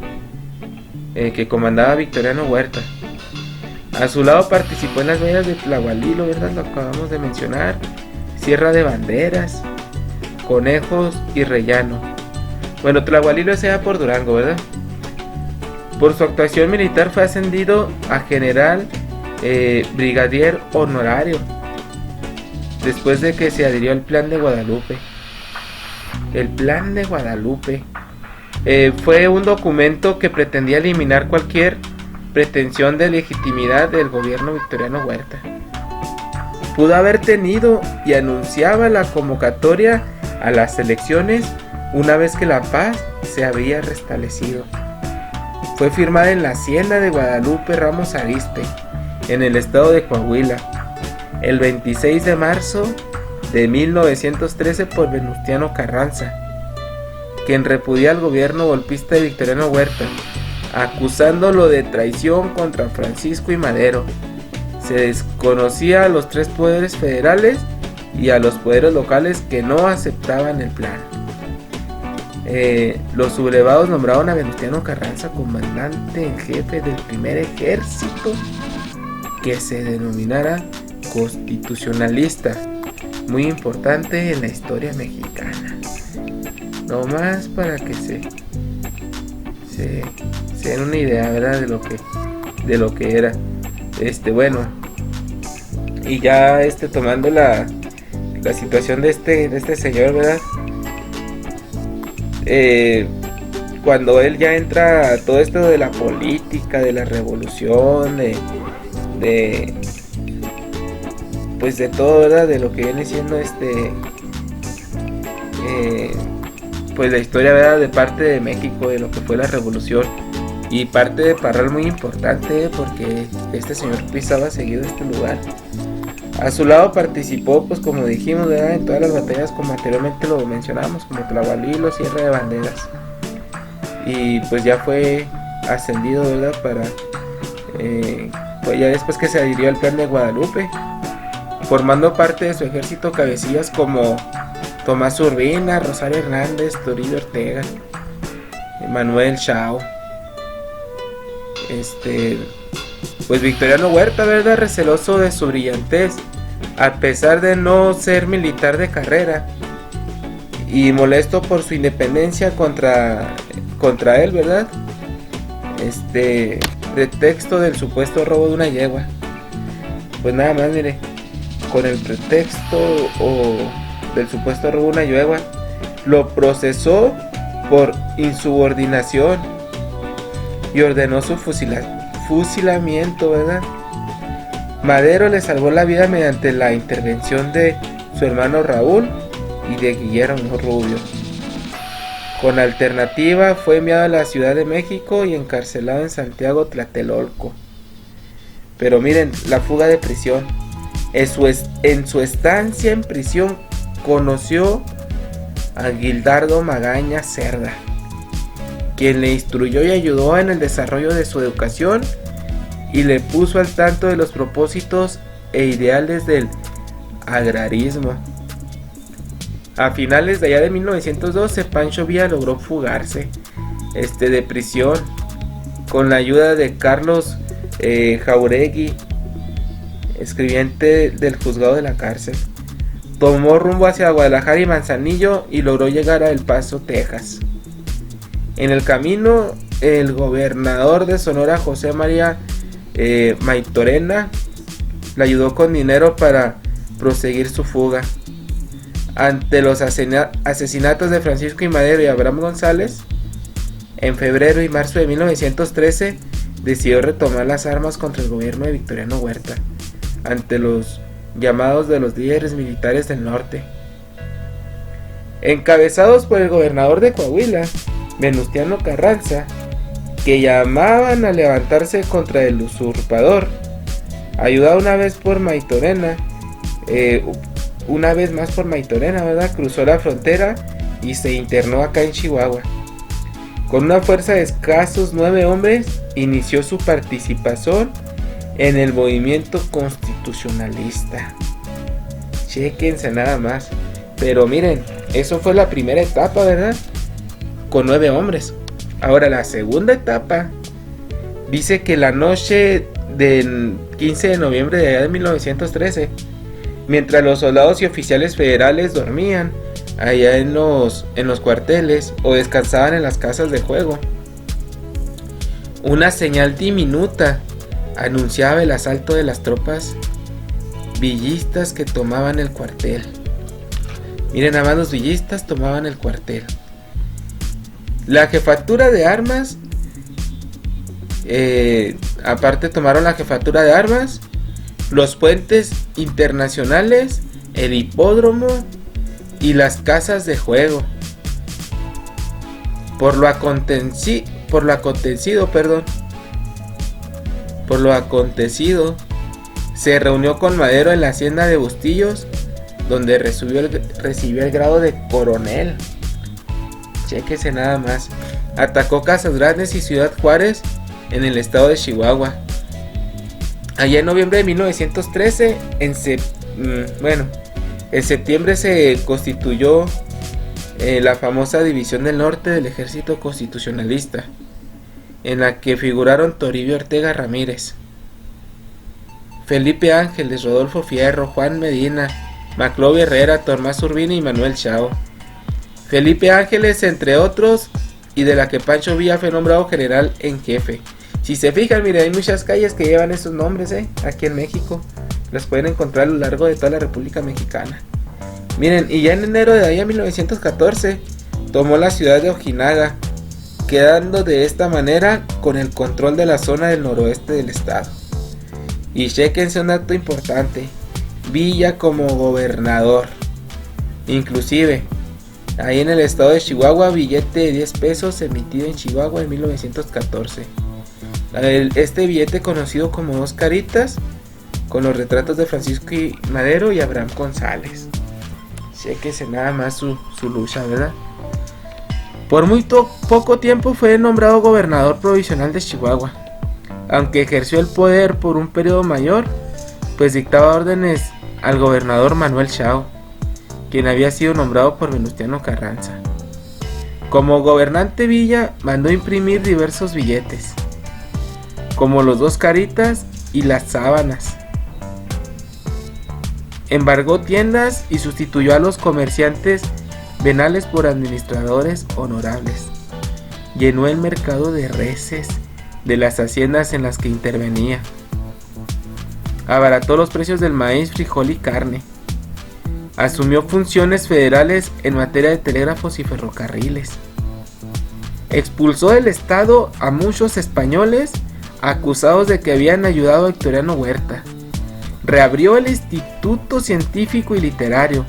que comandaba Victoriano Huerta. A su lado participó en las batallas de Tlahualilo, ¿verdad? Lo acabamos de mencionar. Sierra de Banderas, Conejos y Rellano. Bueno, Tlahualilo es allá por Durango, ¿verdad? Por su actuación militar fue ascendido a general brigadier honorario, después de que se adhirió al Plan de Guadalupe. El Plan de Guadalupe fue un documento que pretendía eliminar cualquier pretensión de legitimidad del gobierno Victoriano Huerta. Pudo haber tenido y anunciaba la convocatoria a las elecciones una vez que la paz se había restablecido. Fue firmada en la hacienda de Guadalupe Ramos Arizpe, en el estado de Coahuila, el 26 de marzo de 1913 por Venustiano Carranza. quien repudia al gobierno golpista de Victoriano Huerta, acusándolo de traición contra Francisco I. Madero. Se desconocía a los tres poderes federales y a los poderes locales que no aceptaban el plan. Los sublevados nombraron a Venustiano Carranza comandante en jefe del primer ejército que se denominara constitucionalista, muy importante en la historia mexicana. No más para que se den una idea, ¿verdad? de lo que era. Bueno, y ya tomando la situación de este señor, ¿verdad? Cuando él ya entra a todo esto de la política, de la revolución, pues de todo, ¿verdad? De lo que viene siendo pues la historia, ¿verdad? De parte de México, de lo que fue la revolución, y parte de Parral muy importante, porque este señor pisaba seguido este lugar. A su lado participó, pues como dijimos, ¿verdad? En todas las batallas, como anteriormente lo mencionamos, como Tlahualilo, Sierra de Banderas, y pues ya fue ascendido, ¿verdad? Para pues ya después que se adhirió al plan de Guadalupe, formando parte de su ejército cabecillas como Tomás Urbina, Rosario Hernández, Toribio Ortega, Manuel Chao. Pues Victoriano Huerta, ¿verdad? Receloso de su brillantez, a pesar de no ser militar de carrera, y molesto por su independencia contra él, ¿verdad? Pretexto del supuesto robo de una yegua. Pues nada más, mire, con el pretexto del supuesto robo de una yegua, lo procesó por insubordinación y ordenó su fusilamiento, ¿verdad? Madero le salvó la vida mediante la intervención de su hermano Raúl y de Guillermo Rubio. Con alternativa fue enviado a la Ciudad de México y encarcelado en Santiago Tlatelolco. Pero miren, la fuga de prisión. En su estancia en prisión conoció a Gildardo Magaña Cerda, quien le instruyó y ayudó en el desarrollo de su educación y le puso al tanto de los propósitos e ideales del agrarismo. A finales de allá de 1912, Pancho Villa logró fugarse de prisión con la ayuda de Carlos Jauregui, escribiente del juzgado de la cárcel. Tomó rumbo hacia Guadalajara y Manzanillo y logró llegar a El Paso, Texas. En el camino, el gobernador de Sonora, José María Maytorena, le ayudó con dinero para proseguir su fuga. Ante los asesinatos de Francisco I. Madero y Abraham González, en febrero y marzo de 1913, decidió retomar las armas contra el gobierno de Victoriano Huerta, ante los llamados de los líderes militares del norte. Encabezados por el gobernador de Coahuila, Venustiano Carranza, que llamaban a levantarse contra el usurpador, ayudado una vez más por Maytorena, ¿verdad? Cruzó la frontera y se internó acá en Chihuahua. Con una fuerza de escasos 9 hombres, inició su participación en el movimiento constitucionalista. Chéquense nada más. Pero miren, eso fue la primera etapa, ¿verdad? Con 9 hombres. Ahora la segunda etapa dice que la noche del 15 de noviembre de allá de 1913, mientras los soldados y oficiales federales dormían allá en los cuarteles o descansaban en las casas de juego, una señal diminuta anunciaba el asalto de las tropas villistas que tomaban el cuartel. Miren, nada más los villistas tomaban el cuartel. La jefatura de armas, aparte tomaron la jefatura de armas, los puentes internacionales, el hipódromo y las casas de juego. Por lo acontecido, se reunió con Madero en la hacienda de Bustillos, donde recibió el grado de coronel. Chéquese nada más. Atacó Casas Grandes y Ciudad Juárez en el estado de Chihuahua. Allá en noviembre de 1913, en septiembre se constituyó la famosa División del Norte del Ejército Constitucionalista, en la que figuraron Toribio Ortega Ramírez, Felipe Ángeles, Rodolfo Fierro, Juan Medina, Maclovio Herrera, Tomás Urbina y Manuel Chao. Felipe Ángeles, entre otros, y de la que Pancho Villa fue nombrado general en jefe. Si se fijan, miren, hay muchas calles que llevan esos nombres, aquí en México. Las pueden encontrar a lo largo de toda la República Mexicana. Miren, y ya en enero de ahí a 1914 tomó la ciudad de Ojinaga, quedando de esta manera con el control de la zona del noroeste del estado. Y chéquense un dato importante: Villa como gobernador. Inclusive, ahí en el estado de Chihuahua, billete de 10 pesos emitido en Chihuahua en 1914. Este billete conocido como 2 caritas, con los retratos de Francisco I. Madero y Abraham González. Chéquese nada más su lucha, ¿verdad? Por muy poco tiempo fue nombrado gobernador provisional de Chihuahua, aunque ejerció el poder por un periodo mayor, pues dictaba órdenes al gobernador Manuel Chao, quien había sido nombrado por Venustiano Carranza. Como gobernante, Villa mandó imprimir diversos billetes, como los 2 caritas y las sábanas. Embargó tiendas y sustituyó a los comerciantes venales por administradores honorables. Llenó el mercado de reses de las haciendas en las que intervenía. Abarató los precios del maíz, frijol y carne. Asumió funciones federales en materia de telégrafos y ferrocarriles. Expulsó del estado a muchos españoles acusados de que habían ayudado a Victoriano Huerta. Reabrió el Instituto Científico y Literario.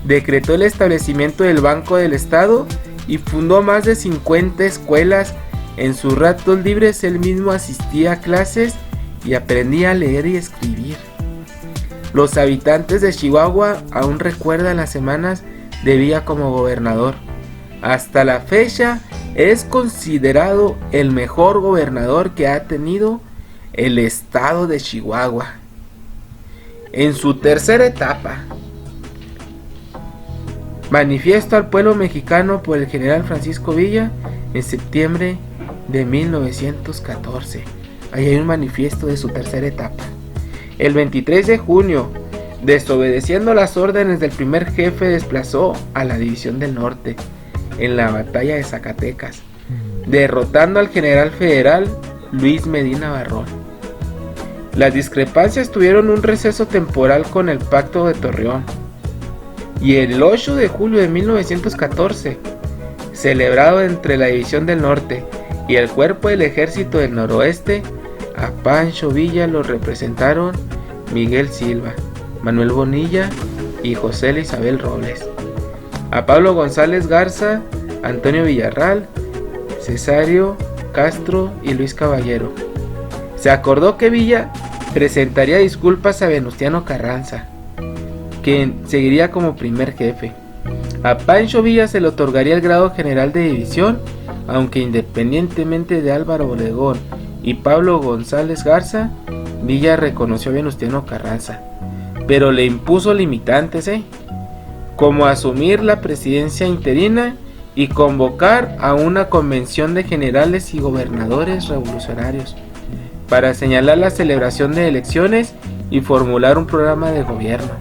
Decretó el establecimiento del Banco del Estado y fundó más de 50 escuelas. En sus ratos libres él mismo asistía a clases y aprendía a leer y escribir. Los habitantes de Chihuahua aún recuerdan las semanas de Villa como gobernador. Hasta la fecha es considerado el mejor gobernador que ha tenido el estado de Chihuahua. En su tercera etapa, manifiesto al pueblo mexicano por el general Francisco Villa en septiembre de 1914. Ahí hay un manifiesto de su tercera etapa. El 23 de junio, desobedeciendo las órdenes del primer jefe, desplazó a la División del Norte en la batalla de Zacatecas, derrotando al general federal Luis Medina Barrón. Las discrepancias tuvieron un receso temporal con el Pacto de Torreón, y el 8 de julio de 1914, celebrado entre la División del Norte y el Cuerpo del Ejército del Noroeste, a Pancho Villa lo representaron Miguel Silva, Manuel Bonilla y José Isabel Robles. A Pablo González Garza, Antonio Villarral, Cesario Castro y Luis Caballero. Se acordó que Villa presentaría disculpas a Venustiano Carranza, quien seguiría como primer jefe. A Pancho Villa se le otorgaría el grado general de división, aunque independientemente de Álvaro Obregón y Pablo González Garza, Villa reconoció a Venustiano Carranza, pero le impuso limitantes, como asumir la presidencia interina y convocar a una convención de generales y gobernadores revolucionarios para señalar la celebración de elecciones y formular un programa de gobierno.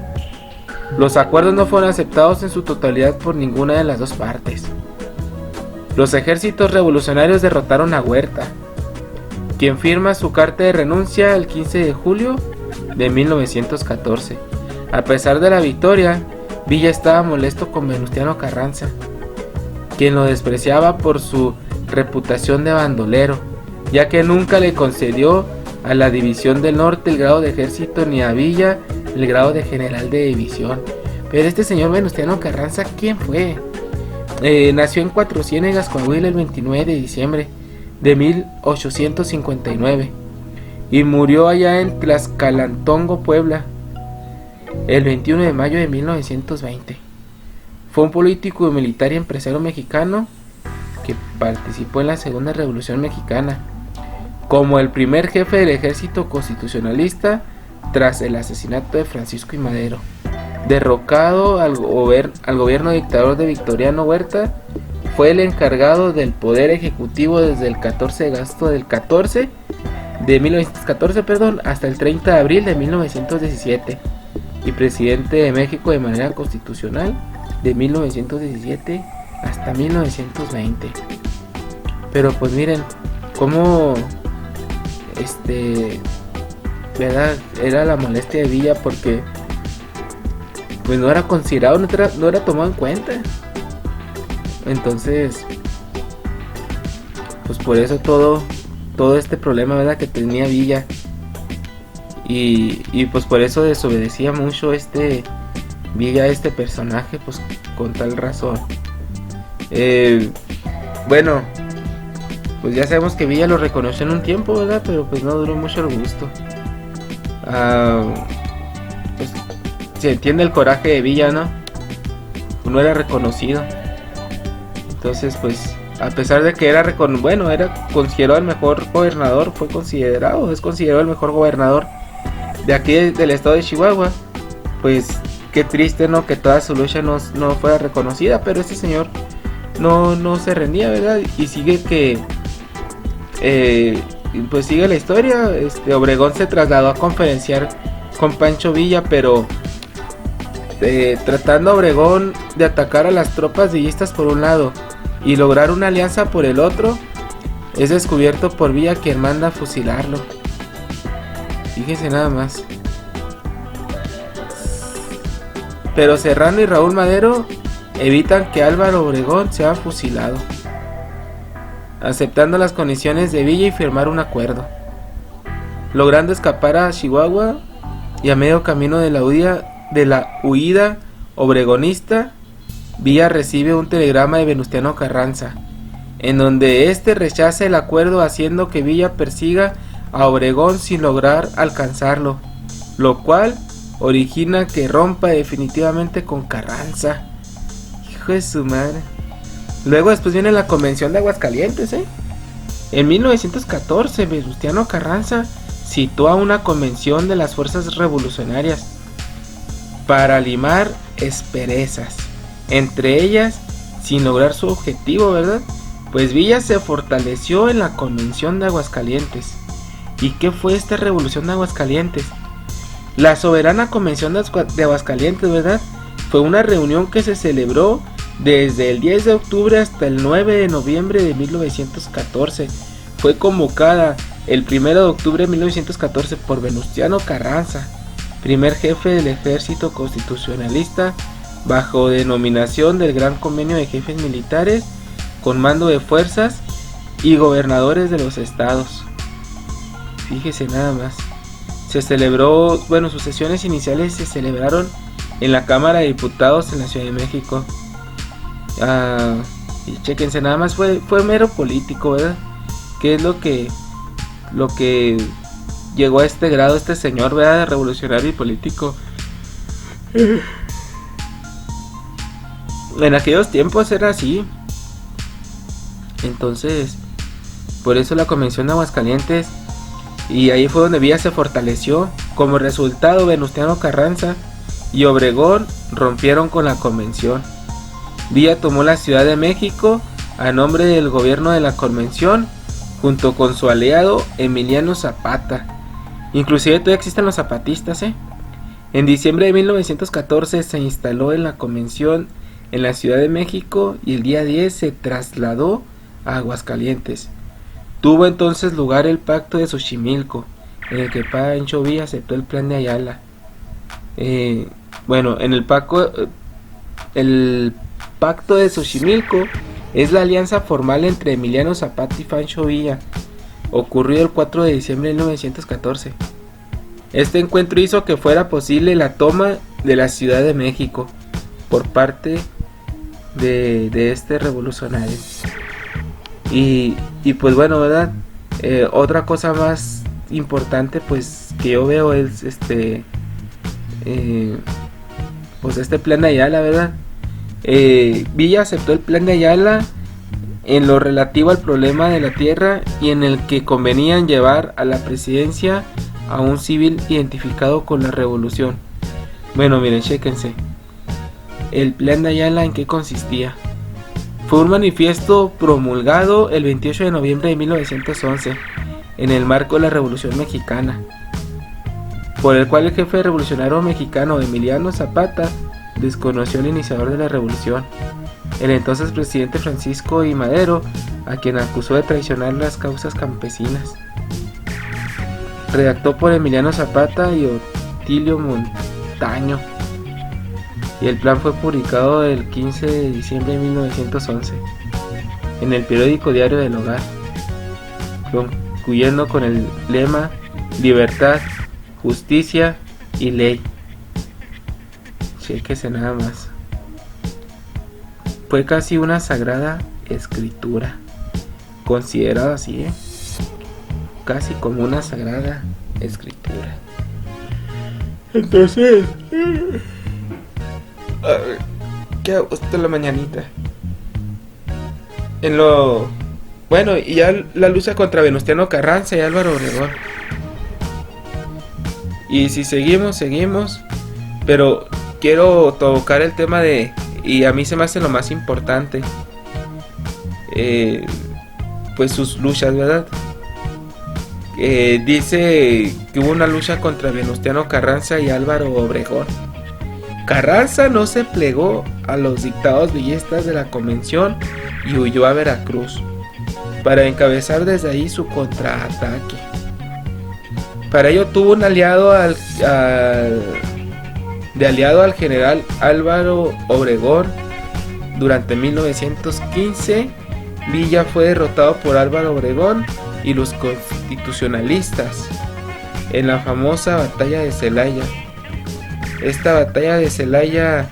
Los acuerdos no fueron aceptados en su totalidad por ninguna de las dos partes. Los ejércitos revolucionarios derrotaron a Huerta, quien firma su carta de renuncia el 15 de julio de 1914. A pesar de la victoria, Villa estaba molesto con Venustiano Carranza, quien lo despreciaba por su reputación de bandolero, ya que nunca le concedió a la División del Norte el grado de ejército ni a Villa el grado de general de división. Pero este señor Venustiano Carranza, ¿quién fue? Nació en Cuatro Ciénegas, Coahuila, el 29 de diciembre de 1859 y murió allá en Tlaxcalantongo, Puebla, el 21 de mayo de 1920. Fue un político, militar y empresario mexicano que participó en la Segunda Revolución Mexicana, como el primer jefe del ejército constitucionalista tras el asesinato de Francisco I. Madero. Derrocado al gobierno dictador de Victoriano Huerta, fue el encargado del poder ejecutivo desde el 14 de agosto de 1914, hasta el 30 de abril de 1917, y presidente de México de manera constitucional de 1917 hasta 1920. Pero pues miren cómo ¿verdad? Era la molestia de Villa, porque pues no era considerado, no era tomado en cuenta. Entonces pues por eso todo este problema, ¿verdad?, que tenía Villa, y pues por eso desobedecía mucho Villa, este personaje, pues con tal razón. Bueno, pues ya sabemos que Villa lo reconoció en un tiempo, ¿verdad? Pero pues no duró mucho el gusto. Pues se entiende el coraje de Villa, ¿no? No era reconocido. Entonces pues a pesar de que era considerado el mejor gobernador, es considerado el mejor gobernador de aquí del estado de Chihuahua, pues qué triste, ¿no?, que toda su lucha no fuera reconocida. Pero este señor no se rendía, ¿verdad? Y sigue pues sigue la historia. Obregón se trasladó a conferenciar con Pancho Villa, pero tratando Obregón de atacar a las tropas villistas por un lado y lograr una alianza por el otro, es descubierto por Villa, quien manda a fusilarlo. Fíjense nada más. Pero Serrano y Raúl Madero evitan que Álvaro Obregón sea fusilado, aceptando las condiciones de Villa y firmar un acuerdo, logrando escapar a Chihuahua. Y a medio camino de la huida obregonista, Villa recibe un telegrama de Venustiano Carranza, en donde este rechaza el acuerdo, haciendo que Villa persiga a Obregón sin lograr alcanzarlo, lo cual origina que rompa definitivamente con Carranza. Hijo de su madre. Luego después viene la Convención de Aguascalientes, En 1914, Venustiano Carranza citó a una convención de las fuerzas revolucionarias para limar asperezas entre ellas, sin lograr su objetivo, ¿verdad? Pues Villa se fortaleció en la Convención de Aguascalientes. ¿Y qué fue esta revolución de Aguascalientes? La soberana Convención de Aguascalientes, ¿verdad?, fue una reunión que se celebró desde el 10 de octubre hasta el 9 de noviembre de 1914. Fue convocada el 1 de octubre de 1914 por Venustiano Carranza, primer jefe del ejército constitucionalista, bajo denominación del Gran Convenio de Jefes Militares, con mando de fuerzas y gobernadores de los estados. Fíjese nada más. Se celebró, sus sesiones iniciales se celebraron en la Cámara de Diputados en la Ciudad de México. Y chequense, nada más fue mero político, ¿verdad? ¿Qué es lo que llegó a este grado este señor, ¿verdad?, de revolucionario y político? En aquellos tiempos era así. Entonces, por eso la Convención de Aguascalientes, y ahí fue donde Villa se fortaleció. Como resultado, Venustiano Carranza y Obregón rompieron con la convención. Villa tomó la Ciudad de México a nombre del gobierno de la convención, junto con su aliado Emiliano Zapata. Inclusive todavía existen los zapatistas, En diciembre de 1914 se instaló en la convención en la Ciudad de México, y el día 10 se trasladó a Aguascalientes. Tuvo entonces lugar el Pacto de Xochimilco, en el que Pancho Villa aceptó el Plan de Ayala. En el Pacto de Xochimilco es la alianza formal entre Emiliano Zapata y Pancho Villa, ocurrido el 4 de diciembre de 1914. Este encuentro hizo que fuera posible la toma de la Ciudad de México por parte de este revolucionario. Y pues ¿verdad? Otra cosa más importante, pues, que yo veo es pues este Plan de Ayala, ¿verdad? Villa aceptó el Plan de Ayala en lo relativo al problema de la tierra y en el que convenían llevar a la presidencia a un civil identificado con la revolución. Bueno, miren, chéquense. El plan de Ayala, ¿en qué consistía? Fue un manifiesto promulgado el 28 de noviembre de 1911 en el marco de la Revolución Mexicana, por el cual el jefe revolucionario mexicano Emiliano Zapata desconoció al iniciador de la revolución, el entonces presidente Francisco I. Madero, a quien acusó de traicionar las causas campesinas. Redactó por Emiliano Zapata y Otilio Montaño, y el plan fue publicado el 15 de diciembre de 1911 en el periódico Diario del Hogar, concluyendo con el lema Libertad, Justicia y Ley. Chéquese nada más. Fue casi una sagrada escritura, considerado así, casi como una sagrada escritura. Entonces, ¿qué hago hasta la mañanita? Bueno, y ya la lucha contra Venustiano Carranza y Álvaro Obregón. Y si seguimos, pero quiero tocar el tema y a mí se me hace lo más importante, pues sus luchas, ¿verdad? Dice que hubo una lucha contra Venustiano Carranza y Álvaro Obregón. Carranza no se plegó a los dictados villistas de la convención y huyó a Veracruz para encabezar desde ahí su contraataque. Para ello tuvo un aliado al general Álvaro Obregón. Durante 1915, Villa fue derrotado por Álvaro Obregón y los constitucionalistas en la famosa batalla de Celaya. Esta batalla de Celaya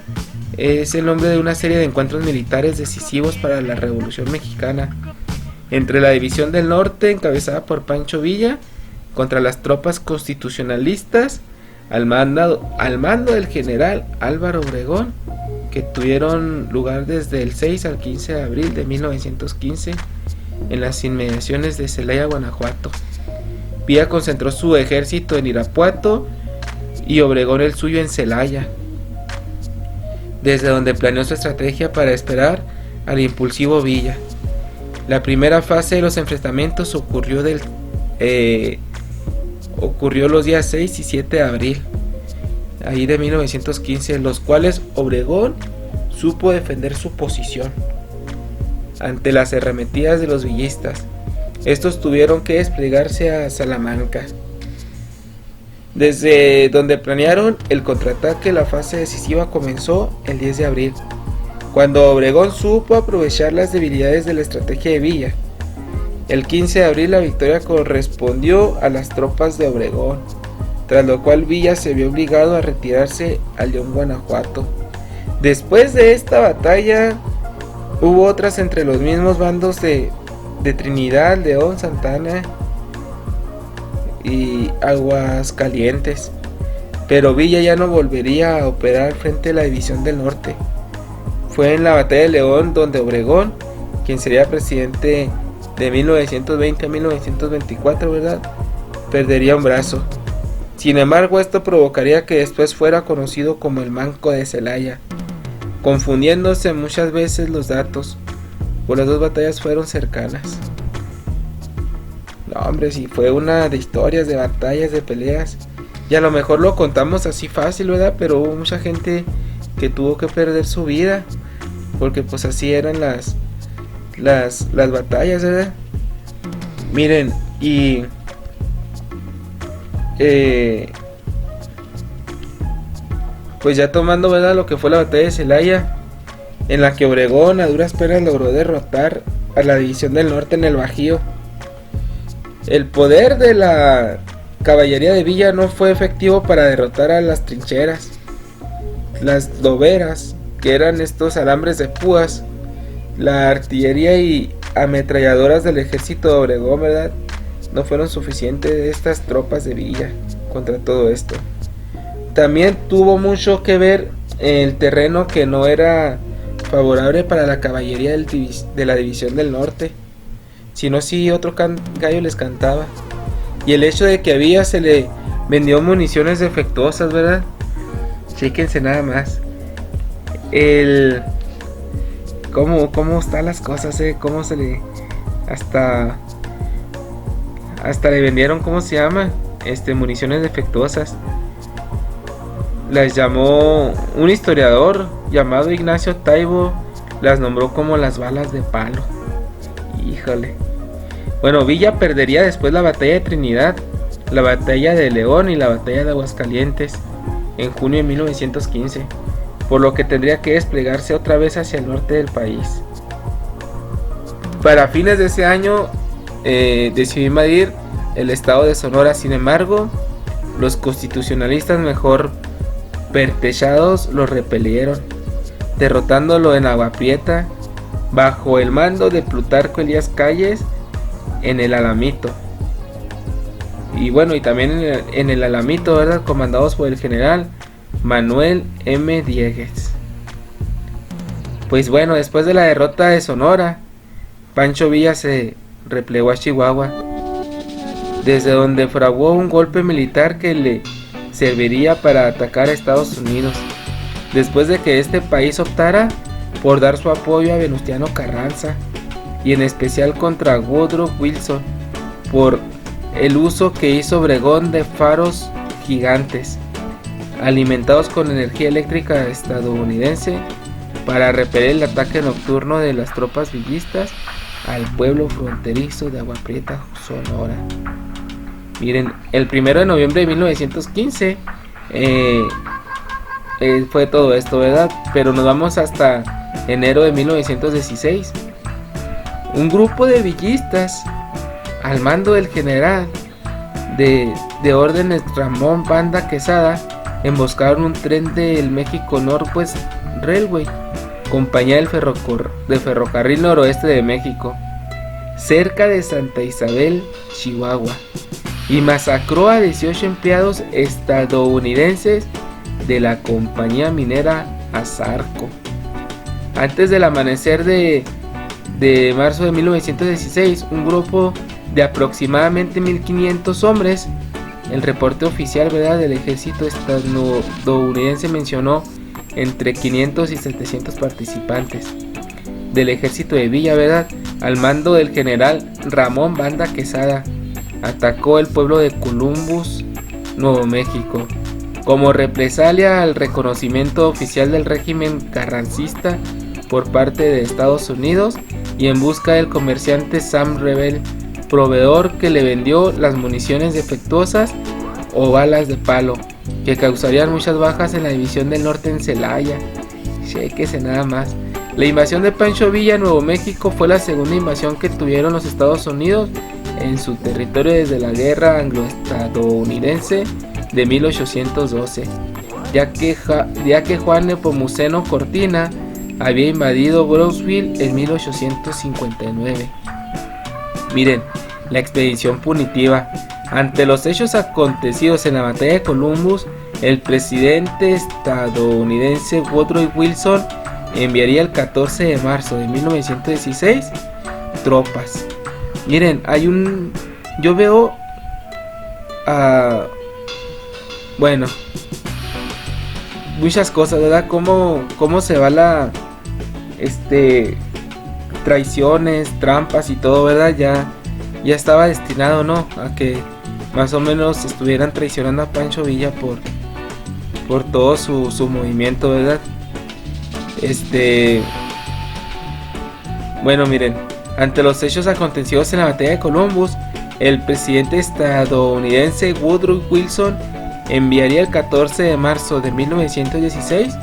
es el nombre de una serie de encuentros militares decisivos para la Revolución Mexicana entre la División del Norte, encabezada por Pancho Villa, contra las tropas constitucionalistas al mando del general Álvaro Obregón, que tuvieron lugar desde el 6 al 15 de abril de 1915 en las inmediaciones de Celaya, Guanajuato. Villa concentró su ejército en Irapuato y Obregón el suyo en Celaya, desde donde planeó su estrategia para esperar al impulsivo Villa. La primera fase de los enfrentamientos ocurrió los días 6 y 7 de abril ahí de 1915, en los cuales Obregón supo defender su posición ante las arremetidas de los villistas. Estos tuvieron que desplegarse a Salamanca, desde donde planearon el contraataque. La fase decisiva comenzó el 10 de abril, cuando Obregón supo aprovechar las debilidades de la estrategia de Villa. El 15 de abril la victoria correspondió a las tropas de Obregón, tras lo cual Villa se vio obligado a retirarse a León, Guanajuato. Después de esta batalla hubo otras entre los mismos bandos de Trinidad, León, Santana y Aguascalientes, pero Villa ya no volvería a operar frente a la División del Norte. Fue en la batalla de León donde Obregón, quien sería presidente de 1920 a 1924, ¿verdad?, perdería un brazo. Sin embargo, esto provocaría que después fuera conocido como el Manco de Celaya, confundiéndose muchas veces los datos, pues las dos batallas fueron cercanas. No, hombre, si fue una de historias, de batallas, de peleas, y a lo mejor lo contamos así fácil, ¿verdad?, pero hubo mucha gente que tuvo que perder su vida, porque pues así eran las batallas, ¿verdad? Miren, y pues ya tomando, ¿verdad?, lo que fue la batalla de Celaya, en la que Obregón a duras penas logró derrotar a la División del Norte en el Bajío. El poder de la caballería de Villa no fue efectivo para derrotar a las trincheras, las loberas, que eran estos alambres de púas, la artillería y ametralladoras del ejército de Obregón, ¿verdad?, no fueron suficientes de estas tropas de Villa contra todo esto. También tuvo mucho que ver el terreno, que no era favorable para la caballería de la División del Norte. Si no, sí, otro gallo les cantaba. Y el hecho de que a Villa se le vendió municiones defectuosas, ¿verdad? Chéquense nada más. Cómo están las cosas, cómo se le... Hasta le vendieron, ¿cómo se llama? Municiones defectuosas. Las llamó un historiador llamado Ignacio Taibo, las nombró como las balas de palo. Híjole. Bueno, Villa perdería después la batalla de Trinidad, la batalla de León y la batalla de Aguascalientes en junio de 1915, por lo que tendría que desplegarse otra vez hacia el norte del país. Para fines de ese año decidió invadir el estado de Sonora. Sin embargo, los constitucionalistas mejor pertrechados lo repelieron, derrotándolo en Agua Prieta bajo el mando de Plutarco Elías Calles en el Alamito. Y bueno, y también en el Alamito, ¿verdad?, comandados por el general Manuel M. Diegues. Pues bueno, después de la derrota de Sonora, Pancho Villa se replegó a Chihuahua, desde donde fraguó un golpe militar que le serviría para atacar a Estados Unidos, después de que este país optara por dar su apoyo a Venustiano Carranza, y en especial contra Woodrow Wilson, por el uso que hizo Obregón de faros gigantes, alimentados con energía eléctrica estadounidense, para repeler el ataque nocturno de las tropas villistas al pueblo fronterizo de Agua Prieta, Sonora. Miren, el 1 de noviembre de 1915 fue todo esto, ¿verdad? Pero nos vamos hasta enero de 1916. Un grupo de villistas al mando del general de órdenes Ramón Banda Quesada emboscaron un tren del México Northwest Railway, compañía del ferrocarril noroeste de México, cerca de Santa Isabel, Chihuahua, y masacró a 18 empleados estadounidenses de la compañía minera Azarco. Antes del amanecer de marzo de 1916, un grupo de aproximadamente 1500 hombres, el reporte oficial, ¿verdad?, del ejército estadounidense mencionó entre 500 y 700 participantes del ejército de Villa, ¿verdad?, al mando del general Ramón Banda Quesada, atacó el pueblo de Columbus, Nuevo México, como represalia al reconocimiento oficial del régimen carrancista por parte de Estados Unidos, y en busca del comerciante Sam Revell, proveedor que le vendió las municiones defectuosas o balas de palo, que causarían muchas bajas en la división del norte en Celaya. Chéquese nada más. La invasión de Pancho Villa a Nuevo México fue la segunda invasión que tuvieron los Estados Unidos en su territorio desde la guerra anglo-estadounidense de 1812, ya que Juan Nepomuceno Cortina había invadido Brownsville en 1859. Miren, la expedición punitiva. Ante los hechos acontecidos en la batalla de Columbus, el presidente estadounidense Woodrow Wilson enviaría el 14 de marzo de 1916 tropas. Miren, yo veo bueno, muchas cosas, ¿verdad? Cómo se va la traiciones, trampas y todo, ¿verdad? Ya estaba destinado, ¿no?, a que más o menos estuvieran traicionando a Pancho Villa por todo su movimiento, ¿verdad? Bueno, miren, ante los hechos acontecidos en la batalla de Columbus, el presidente estadounidense Woodrow Wilson enviaría el 14 de marzo de 1916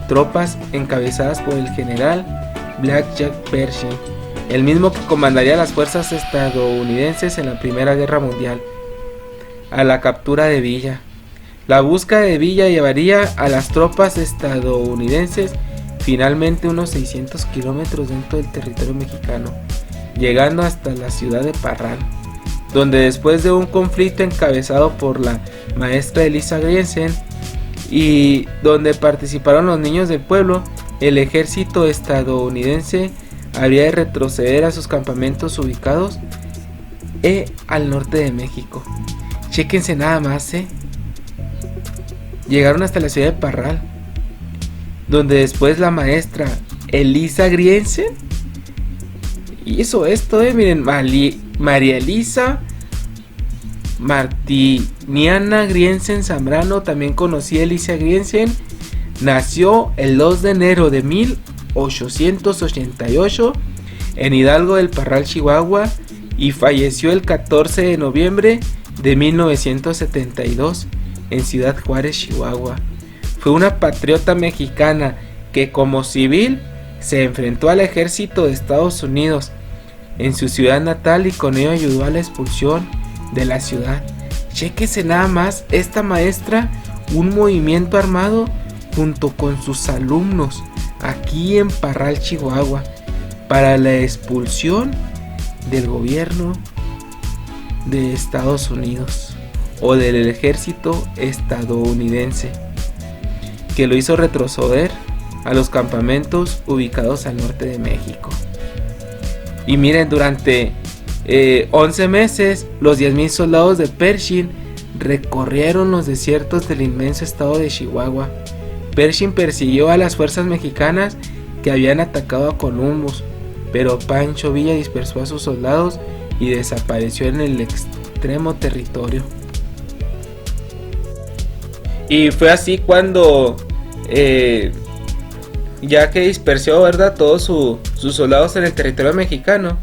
tropas encabezadas por el general Blackjack Pershing, el mismo que comandaría las fuerzas estadounidenses en la Primera Guerra Mundial, a la captura de Villa. La búsqueda de Villa llevaría a las tropas estadounidenses finalmente unos 600 kilómetros dentro del territorio mexicano, llegando hasta la ciudad de Parral, donde después de un conflicto encabezado por la maestra Elisa Griensen y donde participaron los niños del pueblo, el ejército estadounidense habría de retroceder a sus campamentos ubicados al norte de México. Chéquense nada más, Llegaron hasta la ciudad de Parral, donde después la maestra Elisa Griensen hizo esto, miren, María Elisa Martiniana Griensen Zambrano, también conocida Elisa Griensen, nació el 2 de enero de 1888 en Hidalgo del Parral, Chihuahua, y falleció el 14 de noviembre de 1972 en Ciudad Juárez, Chihuahua. Fue una patriota mexicana que como civil se enfrentó al ejército de Estados Unidos en su ciudad natal y con ello ayudó a la expulsión de la ciudad. Chéquese nada más, esta maestra, un movimiento armado junto con sus alumnos aquí en Parral, Chihuahua, para la expulsión del gobierno de Estados Unidos o del ejército estadounidense, que lo hizo retroceder a los campamentos ubicados al norte de México. Y miren, durante 11 meses los 10,000 soldados de Pershing recorrieron los desiertos del inmenso estado de Chihuahua. Pershing persiguió a las fuerzas mexicanas que habían atacado a Columbus, pero Pancho Villa dispersó a sus soldados y desapareció en el extremo territorio. Y fue así cuando, ya que dispersó, ¿verdad?, todos sus soldados en el territorio mexicano,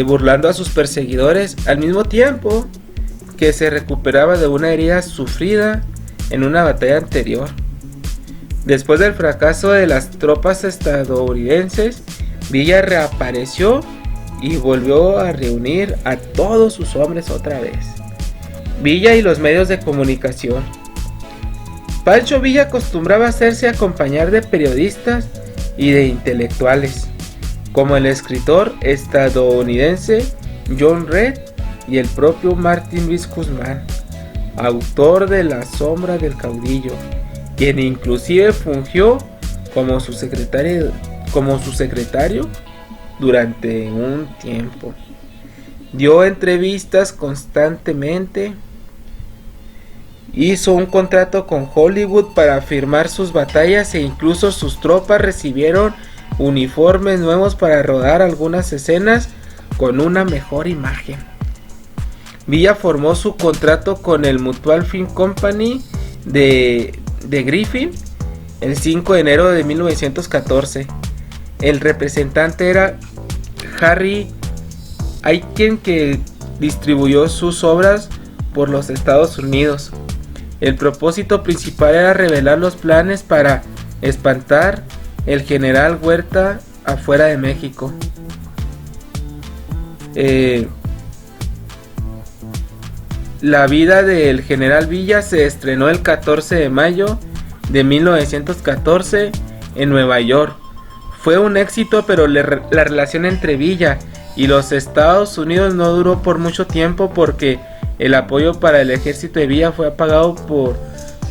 burlando a sus perseguidores, al mismo tiempo que se recuperaba de una herida sufrida en una batalla anterior. Después del fracaso de las tropas estadounidenses, Villa reapareció y volvió a reunir a todos sus hombres otra vez. Villa y los medios de comunicación. Pancho Villa acostumbraba hacerse acompañar de periodistas y de intelectuales, como el escritor estadounidense John Reed y el propio Martín Luis Guzmán, autor de La sombra del caudillo, quien inclusive fungió como su secretario durante un tiempo. Dio entrevistas constantemente, hizo un contrato con Hollywood para filmar sus batallas e incluso sus tropas recibieron uniformes nuevos para rodar algunas escenas con una mejor imagen. Villa formó su contrato con el Mutual Film Company de Griffin el 5 de enero de 1914. El representante era Harry Aiken, que distribuyó sus obras por los Estados Unidos. El propósito principal era revelar los planes para espantar el general Huerta afuera de México. La vida del general Villa se estrenó el 14 de mayo de 1914 en Nueva York. Fue un éxito, pero la relación entre Villa y los Estados Unidos no duró por mucho tiempo, porque el apoyo para el ejército de Villa fue apagado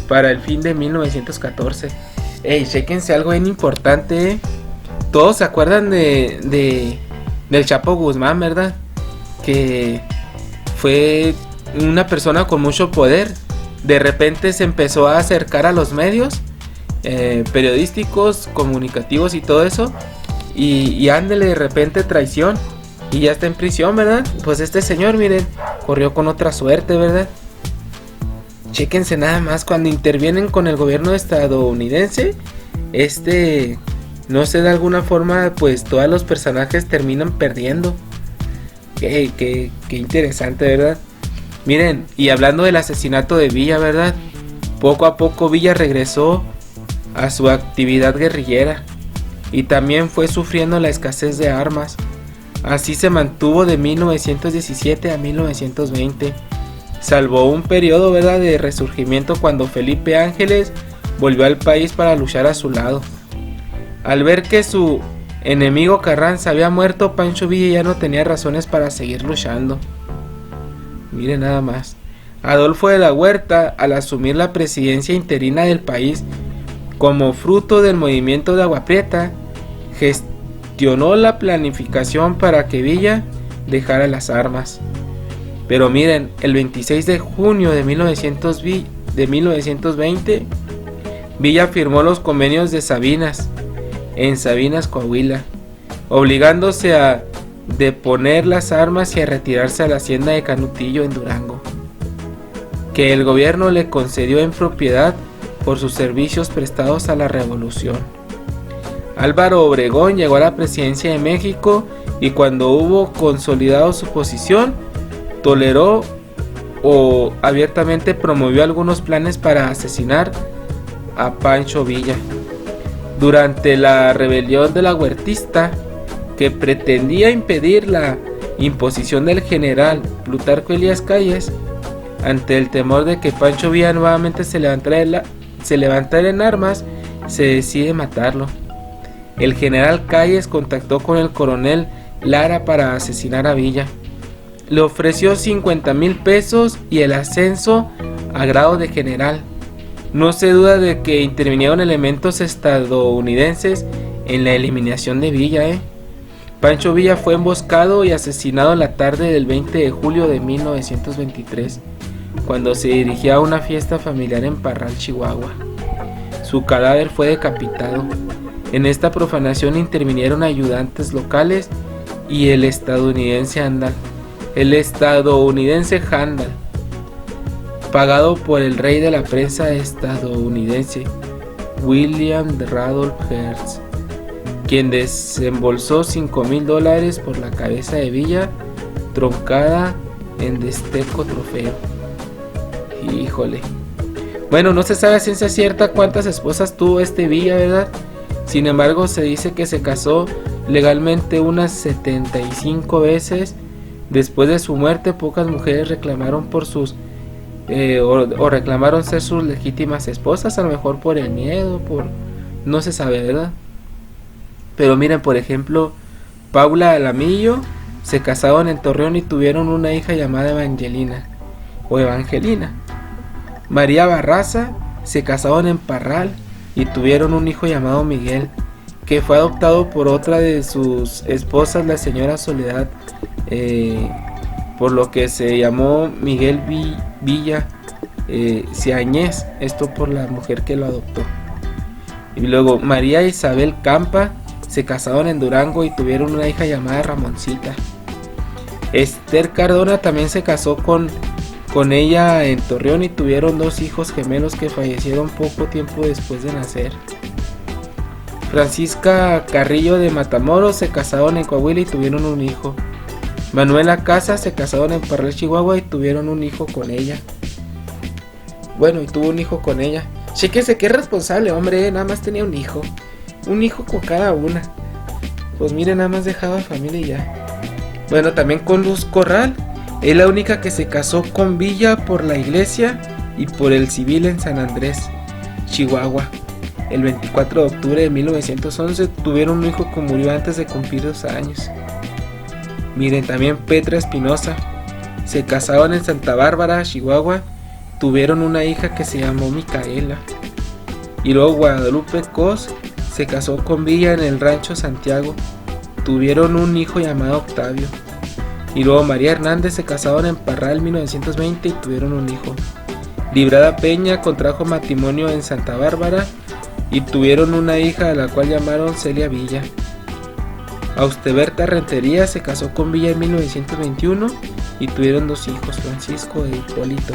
para el fin de 1914. Chéquense algo bien importante, Todos se acuerdan del Chapo Guzmán, ¿verdad? Que fue una persona con mucho poder. De repente se empezó a acercar a los medios periodísticos, comunicativos y todo eso, y ándele, de repente traición y ya está en prisión, ¿verdad? Pues este señor, miren, corrió con otra suerte, ¿verdad? Chéquense nada más, cuando intervienen con el gobierno estadounidense, no sé, de alguna forma, pues todos los personajes terminan perdiendo. Qué interesante, ¿verdad? Miren, y hablando del asesinato de Villa, ¿verdad? Poco a poco Villa regresó a su actividad guerrillera y también fue sufriendo la escasez de armas. Así se mantuvo de 1917 a 1920, salvo un periodo, ¿verdad?, de resurgimiento cuando Felipe Ángeles volvió al país para luchar a su lado. Al ver que su enemigo Carranza había muerto, Pancho Villa ya no tenía razones para seguir luchando. Miren nada más. Adolfo de la Huerta, al asumir la presidencia interina del país, Como fruto del movimiento de Agua Prieta, gestionó la planificación para que Villa dejara las armas. Pero miren, el 26 de junio de 1920, Villa firmó los convenios de Sabinas, en Sabinas, Coahuila, obligándose a deponer las armas y a retirarse a la hacienda de Canutillo en Durango, que el gobierno le concedió en propiedad por sus servicios prestados a la revolución. Álvaro Obregón llegó a la presidencia de México y cuando hubo consolidado su posición, toleró o abiertamente promovió algunos planes para asesinar a Pancho Villa. Durante la rebelión de la Huertista, que pretendía impedir la imposición del general Plutarco Elías Calles, ante el temor de que Pancho Villa nuevamente se levantara en armas, se decide matarlo. El general Calles contactó con el coronel Lara para asesinar a Villa. Le ofreció 50,000 pesos y el ascenso a grado de general. No se duda de que intervinieron elementos estadounidenses en la eliminación de Villa. Pancho Villa fue emboscado y asesinado en la tarde del 20 de julio de 1923, cuando se dirigía a una fiesta familiar en Parral, Chihuahua. Su cadáver fue decapitado. En esta profanación intervinieron ayudantes locales y el estadounidense Handal, pagado por el rey de la prensa estadounidense, William Randolph Hearst, quien desembolsó $5,000 por la cabeza de Villa, troncada en desteco trofeo. Híjole. Bueno, no se sabe a ciencia cierta cuántas esposas tuvo este Villa, ¿verdad? Sin embargo, se dice que se casó legalmente unas 75 veces. Después de su muerte, pocas mujeres reclamaron por sus reclamaron ser sus legítimas esposas, a lo mejor por el miedo, no se sabe, ¿verdad? Pero miren, por ejemplo, Paula Alamillo se casaron en Torreón y tuvieron una hija llamada Evangelina. María Barraza se casaron en Parral y tuvieron un hijo llamado Miguel, que fue adoptado por otra de sus esposas, la señora Soledad, por lo que se llamó Miguel Villa Ciañez, esto por la mujer que lo adoptó. Y luego María Isabel Campa se casaron en Durango y tuvieron una hija llamada Ramoncita. Esther Cardona también se casó con ella en Torreón y tuvieron 2 hijos gemelos que fallecieron poco tiempo después de nacer. Francisca Carrillo de Matamoros se casaron en Coahuila y tuvieron un hijo. Manuela Casas se casaron en Parral, Chihuahua y tuvieron un hijo con ella. Bueno, y tuvo un hijo con ella. Chéquese qué responsable, hombre, nada más tenía un hijo. Un hijo con cada una. Pues miren, nada más dejaba familia y ya. Bueno, también con Luz Corral. Es la única que se casó con Villa por la iglesia y por el civil en San Andrés, Chihuahua. El 24 de octubre de 1911 tuvieron un hijo que murió antes de cumplir 2 años. Miren, también Petra Espinosa se casaron en Santa Bárbara, Chihuahua. Tuvieron una hija que se llamó Micaela. Y luego Guadalupe Cos se casó con Villa en el rancho Santiago. Tuvieron un hijo llamado Octavio. Y luego María Hernández se casaron en Parral en 1920 y tuvieron un hijo. Librada Peña contrajo matrimonio en Santa Bárbara y tuvieron una hija a la cual llamaron Celia Villa. Austeberta Rentería se casó con Villa en 1921 y tuvieron 2 hijos, Francisco e Hipólito.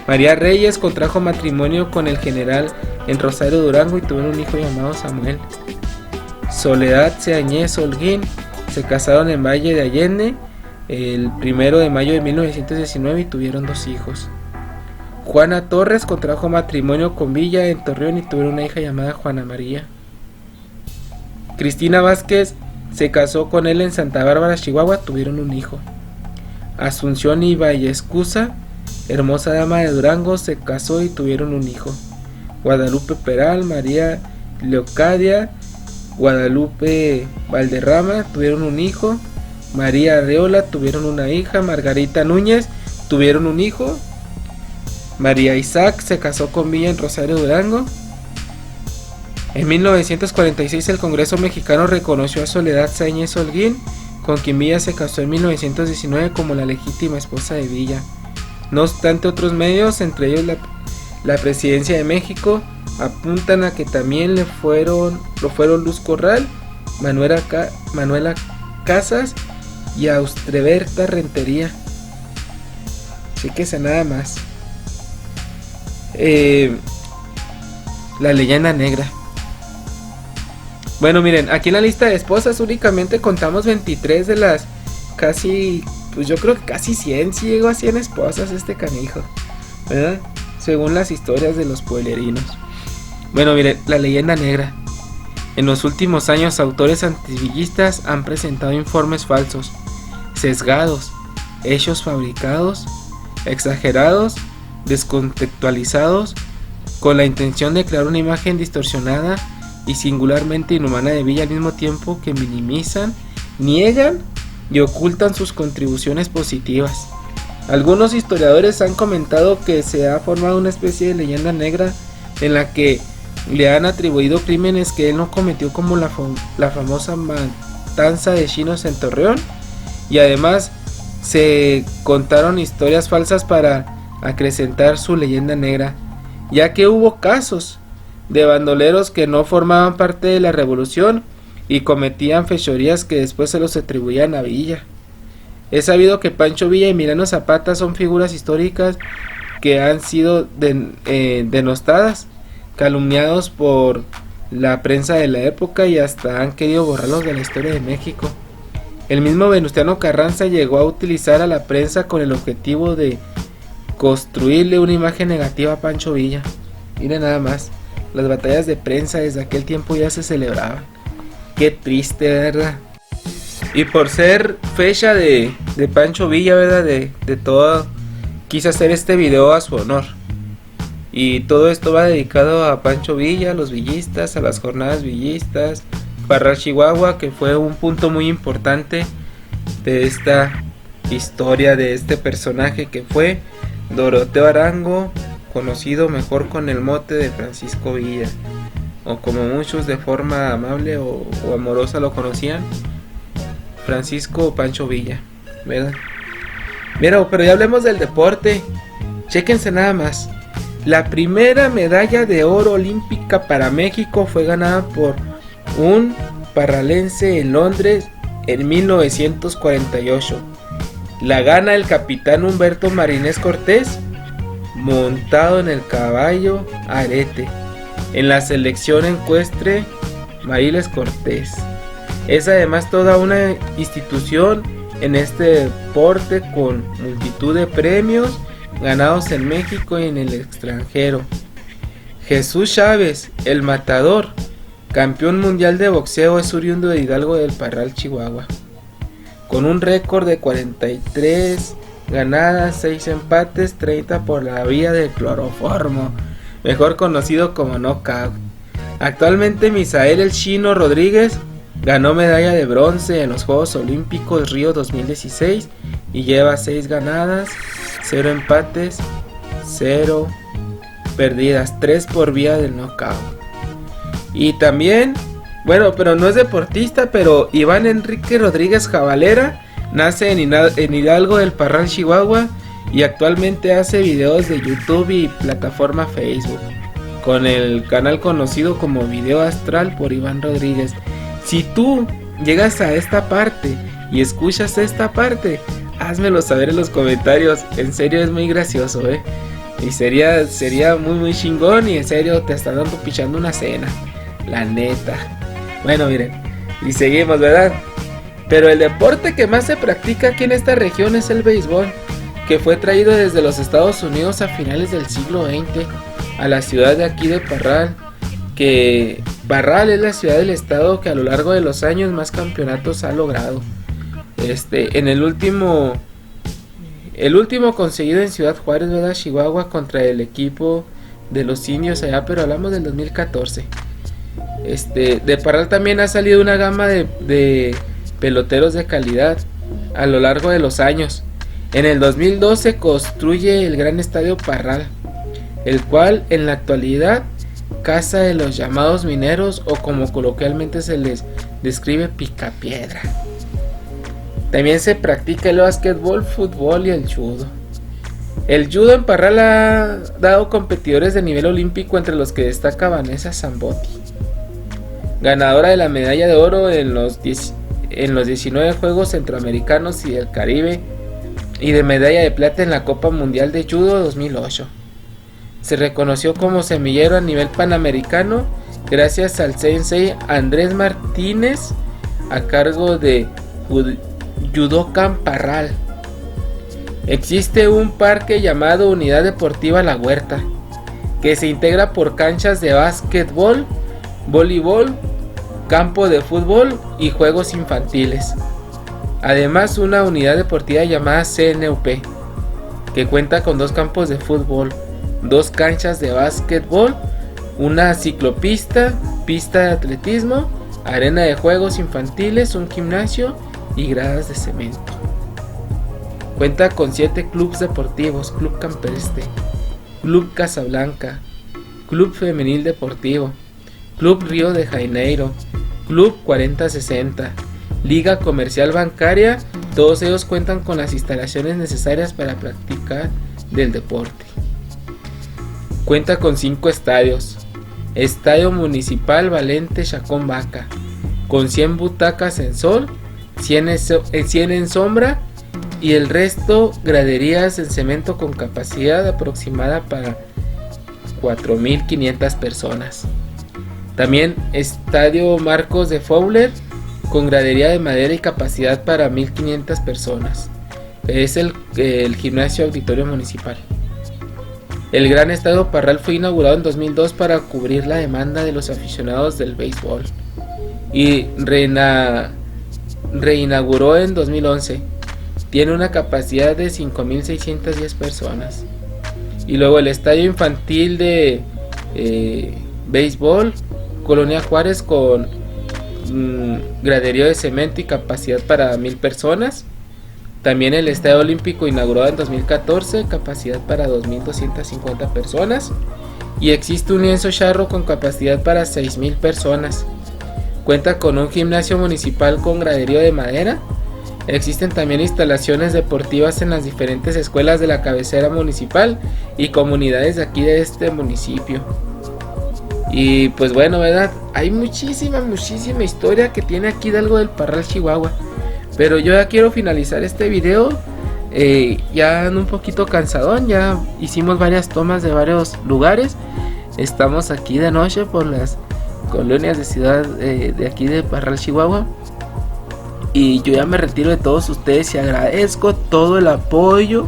María Reyes contrajo matrimonio con el general en Rosario, Durango y tuvieron un hijo llamado Samuel. Soledad Ciañez Holguín se casaron en Valle de Allende el 1 de mayo de 1919 y tuvieron 2 hijos. Juana Torres contrajo matrimonio con Villa en Torreón y tuvieron una hija llamada Juana María. Cristina Vázquez se casó con él en Santa Bárbara, Chihuahua, tuvieron un hijo. Asunción y Vallescusa, hermosa dama de Durango, se casó y tuvieron un hijo. Guadalupe Peral, María Leocadia, Guadalupe Valderrama tuvieron un hijo. María Arreola tuvieron una hija. Margarita Núñez tuvieron un hijo. María Isaac se casó con Villa en Rosario, Durango. En 1946 el Congreso mexicano reconoció a Soledad Sáenz Holguín, con quien Villa se casó en 1919, como la legítima esposa de Villa. No obstante, otros medios, entre ellos la Presidencia de México, apuntan a que también lo fueron Luz Corral, Manuela Casas y Austreberta Rentería. Chéquese nada más. La leyenda negra. Bueno, miren, aquí en la lista de esposas únicamente contamos 23 de las casi, pues yo creo que casi 100, si llegó a 100 esposas este canijo, ¿verdad? Según las historias de los pueblerinos. Bueno, miren, la leyenda negra. En los últimos años, autores antivillistas han presentado informes falsos, sesgados, hechos fabricados, exagerados, descontextualizados, con la intención de crear una imagen distorsionada y singularmente inhumana de Villa, al mismo tiempo que minimizan, niegan y ocultan sus contribuciones positivas. Algunos historiadores han comentado que se ha formado una especie de leyenda negra en la que le han atribuido crímenes que él no cometió, como la famosa matanza de chinos en Torreón, y además se contaron historias falsas para acrecentar su leyenda negra, ya que hubo casos de bandoleros que no formaban parte de la revolución y cometían fechorías que después se los atribuían a Villa. Es sabido que Pancho Villa y Emiliano Zapata son figuras históricas que han sido denostadas, calumniados por la prensa de la época y hasta han querido borrarlos de la historia de México. El mismo Venustiano Carranza llegó a utilizar a la prensa con el objetivo de construirle una imagen negativa a Pancho Villa. Miren nada más, las batallas de prensa desde aquel tiempo ya se celebraban. Qué triste, ¿verdad? Y por ser fecha de Pancho Villa, ¿verdad? De todo, quise hacer este video a su honor. Y todo esto va dedicado a Pancho Villa, a los villistas, a las jornadas villistas, Parral, Chihuahua, que fue un punto muy importante de esta historia, de este personaje que fue Doroteo Arango, conocido mejor con el mote de Francisco Villa, o como muchos de forma amable o amorosa lo conocían, Francisco o Pancho Villa, ¿verdad? Mira, pero ya hablemos del deporte. Chéquense nada más. La primera medalla de oro olímpica para México fue ganada por un parralense en Londres en 1948. La gana el capitán Humberto Marinés Cortés, montado en el caballo Arete, en la selección ecuestre Mariles Cortés. Es además toda una institución en este deporte, con multitud de premios ganados en México y en el extranjero. Jesús Chávez, el matador, campeón mundial de boxeo, es oriundo de Hidalgo del Parral, Chihuahua, con un récord de 43 ganadas, 6 empates, 30 por la vía del cloroformo, mejor conocido como knockout. Actualmente Misael El Chino Rodríguez ganó medalla de bronce en los Juegos Olímpicos Río 2016 y lleva 6 ganadas, 0 empates, 0 perdidas, 3 por vía del knockout. Y también, bueno, pero no es deportista, pero Iván Enrique Rodríguez Jabalera nace en Hidalgo del Parral, Chihuahua, y actualmente hace videos de YouTube y plataforma Facebook, con el canal conocido como Video Astral por Iván Rodríguez. Si tú llegas a esta parte y escuchas esta parte, házmelo saber en los comentarios. En serio es muy gracioso, y sería muy muy chingón, y en serio te están dando pichando una cena, la neta. Bueno, miren, y seguimos, ¿verdad? Pero el deporte que más se practica aquí en esta región es el béisbol, que fue traído desde los Estados Unidos a finales del siglo XX a la ciudad de aquí de Parral, que Parral es la ciudad del estado que a lo largo de los años más campeonatos ha logrado. En el último conseguido en Ciudad Juárez, ¿verdad? Chihuahua, contra el equipo de los indios allá, pero hablamos del 2014. De Parral también ha salido una gama de peloteros de calidad a lo largo de los años. En el 2012 construye el gran estadio Parral, el cual en la actualidad casa de los llamados mineros, o como coloquialmente se les describe, picapiedra. También se practica el básquetbol, fútbol y el judo. El judo en Parral ha dado competidores de nivel olímpico, entre los que destaca Vanessa Zambotti, ganadora de la medalla de oro en los 19 Juegos Centroamericanos y del Caribe, y de medalla de plata en la Copa Mundial de Judo 2008. Se reconoció como semillero a nivel panamericano gracias al sensei Andrés Martínez, a cargo de Judokan Parral. Existe un parque llamado Unidad Deportiva La Huerta, que se integra por canchas de básquetbol, voleibol, campo de fútbol y juegos infantiles. Además, una unidad deportiva llamada CNUP, que cuenta con 2 campos de fútbol, 2 canchas de básquetbol, una ciclopista, pista de atletismo, arena de juegos infantiles, un gimnasio y gradas de cemento. Cuenta con 7 clubes deportivos: Club Campestre, Club Casablanca, Club Femenil Deportivo, Club Río de Janeiro, Club 4060, Liga Comercial Bancaria. Todos ellos cuentan con las instalaciones necesarias para practicar del deporte. Cuenta con 5 estadios: Estadio Municipal Valente Chacón Vaca, con 100 butacas en sol, 100 en sombra, y el resto graderías en cemento con capacidad aproximada para 4.500 personas. También Estadio Marcos de Fowler, con gradería de madera y capacidad para 1.500 personas. Es el gimnasio auditorio municipal. El Gran Estadio Parral fue inaugurado en 2002 para cubrir la demanda de los aficionados del béisbol, y reinauguró en 2011. Tiene una capacidad de 5.610 personas. Y luego el Estadio Infantil de béisbol Colonia Juárez, con graderío de cemento y capacidad para 1.000 personas. También el Estadio Olímpico, inaugurado en 2014, capacidad para 2.250 personas. Y existe un lienzo charro con capacidad para 6.000 personas. Cuenta con un gimnasio municipal con graderío de madera. Existen también instalaciones deportivas en las diferentes escuelas de la cabecera municipal y comunidades de aquí de este municipio. Y pues bueno, ¿verdad? Hay muchísima historia que tiene aquí Hidalgo del Parral, Chihuahua. Pero yo ya quiero finalizar este video. Ya ando un poquito cansadón. Ya hicimos varias tomas de varios lugares. Estamos aquí de noche por las colonias de ciudad de aquí de Parral, Chihuahua. Y yo ya me retiro de todos ustedes y agradezco todo el apoyo,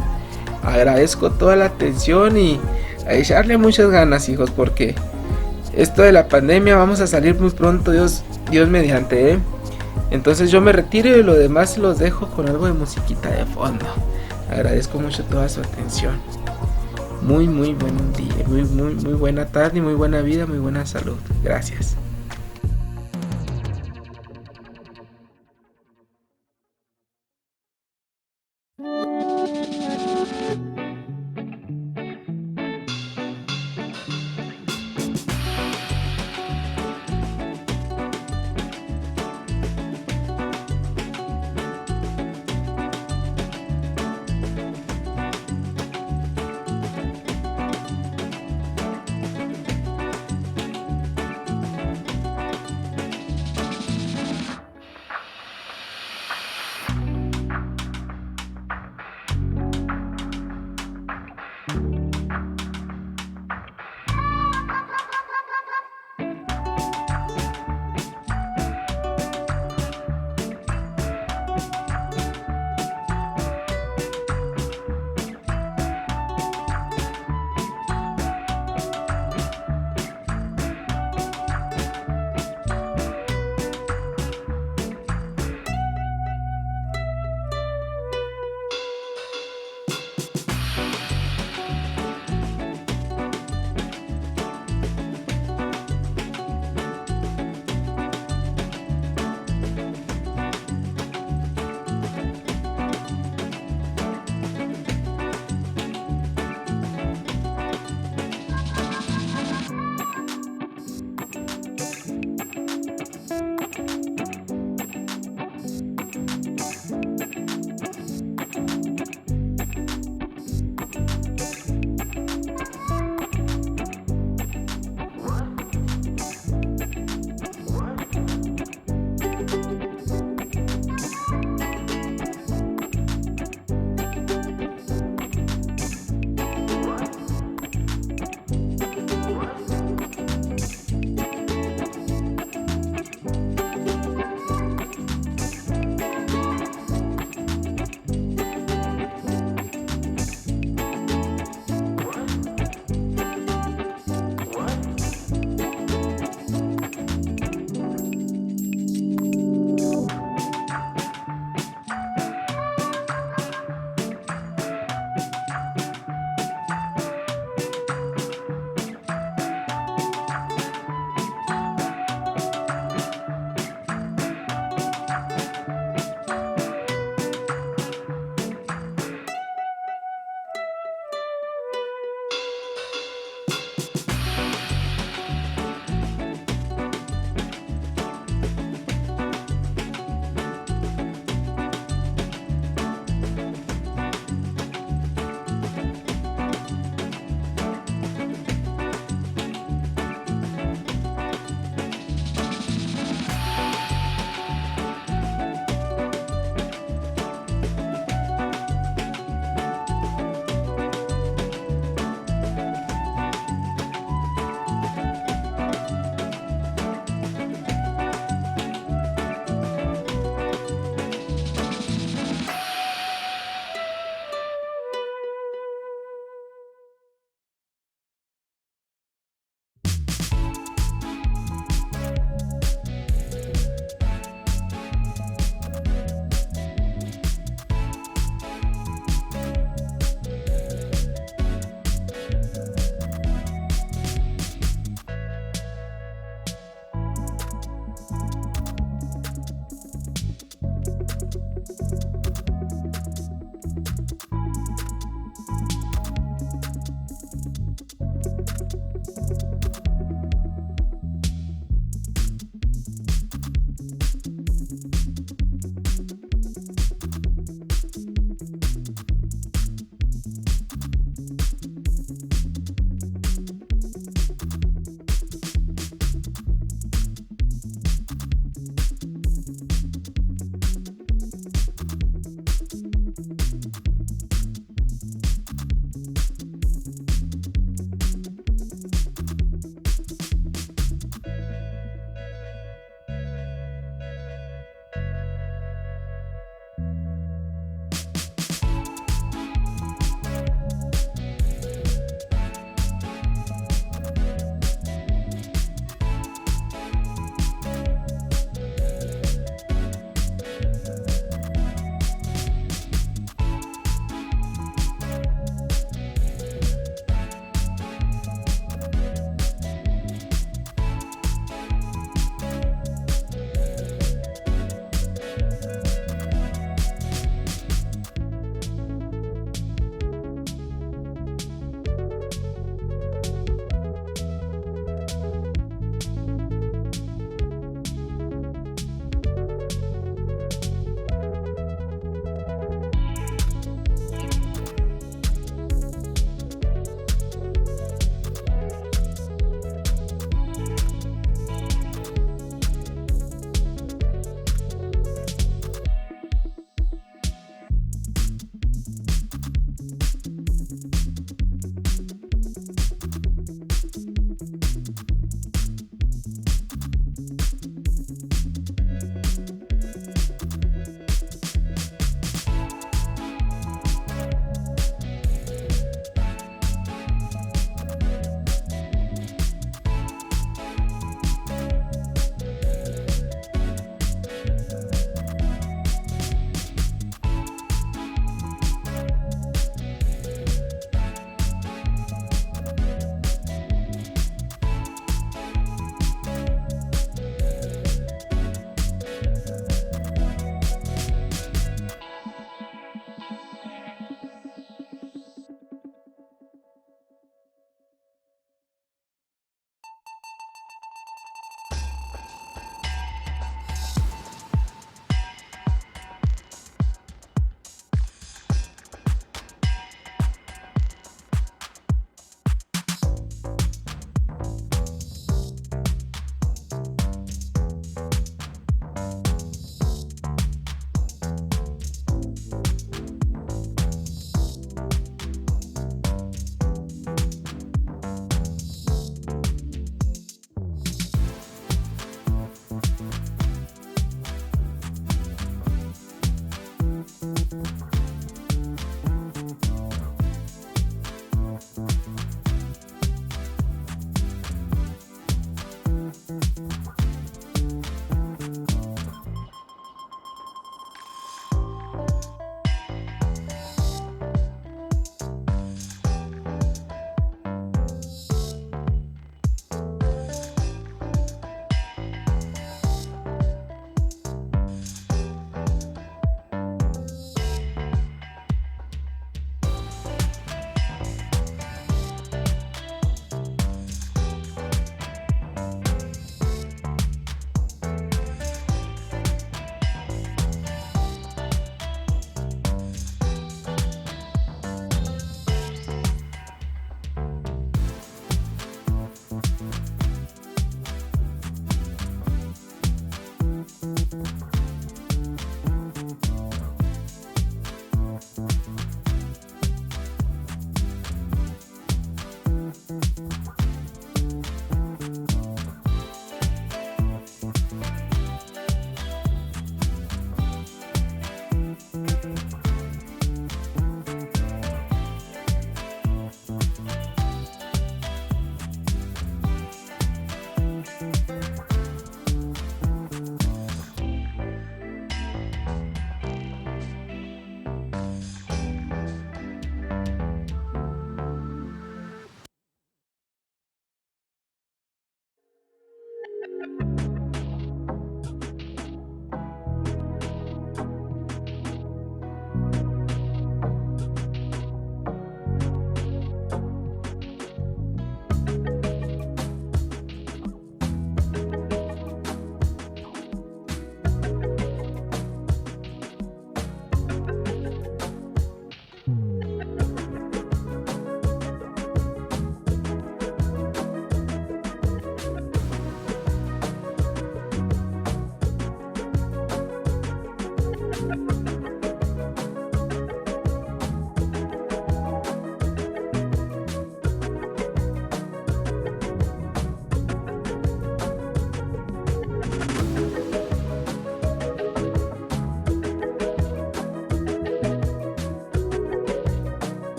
agradezco toda la atención, y a echarle muchas ganas, hijos, porque esto de la pandemia vamos a salir muy pronto, Dios mediante, ¿eh? Entonces yo me retiro y lo demás los dejo con algo de musiquita de fondo. Agradezco mucho toda su atención. Muy buen día, muy buena tarde, muy buena vida, muy buena salud. Gracias.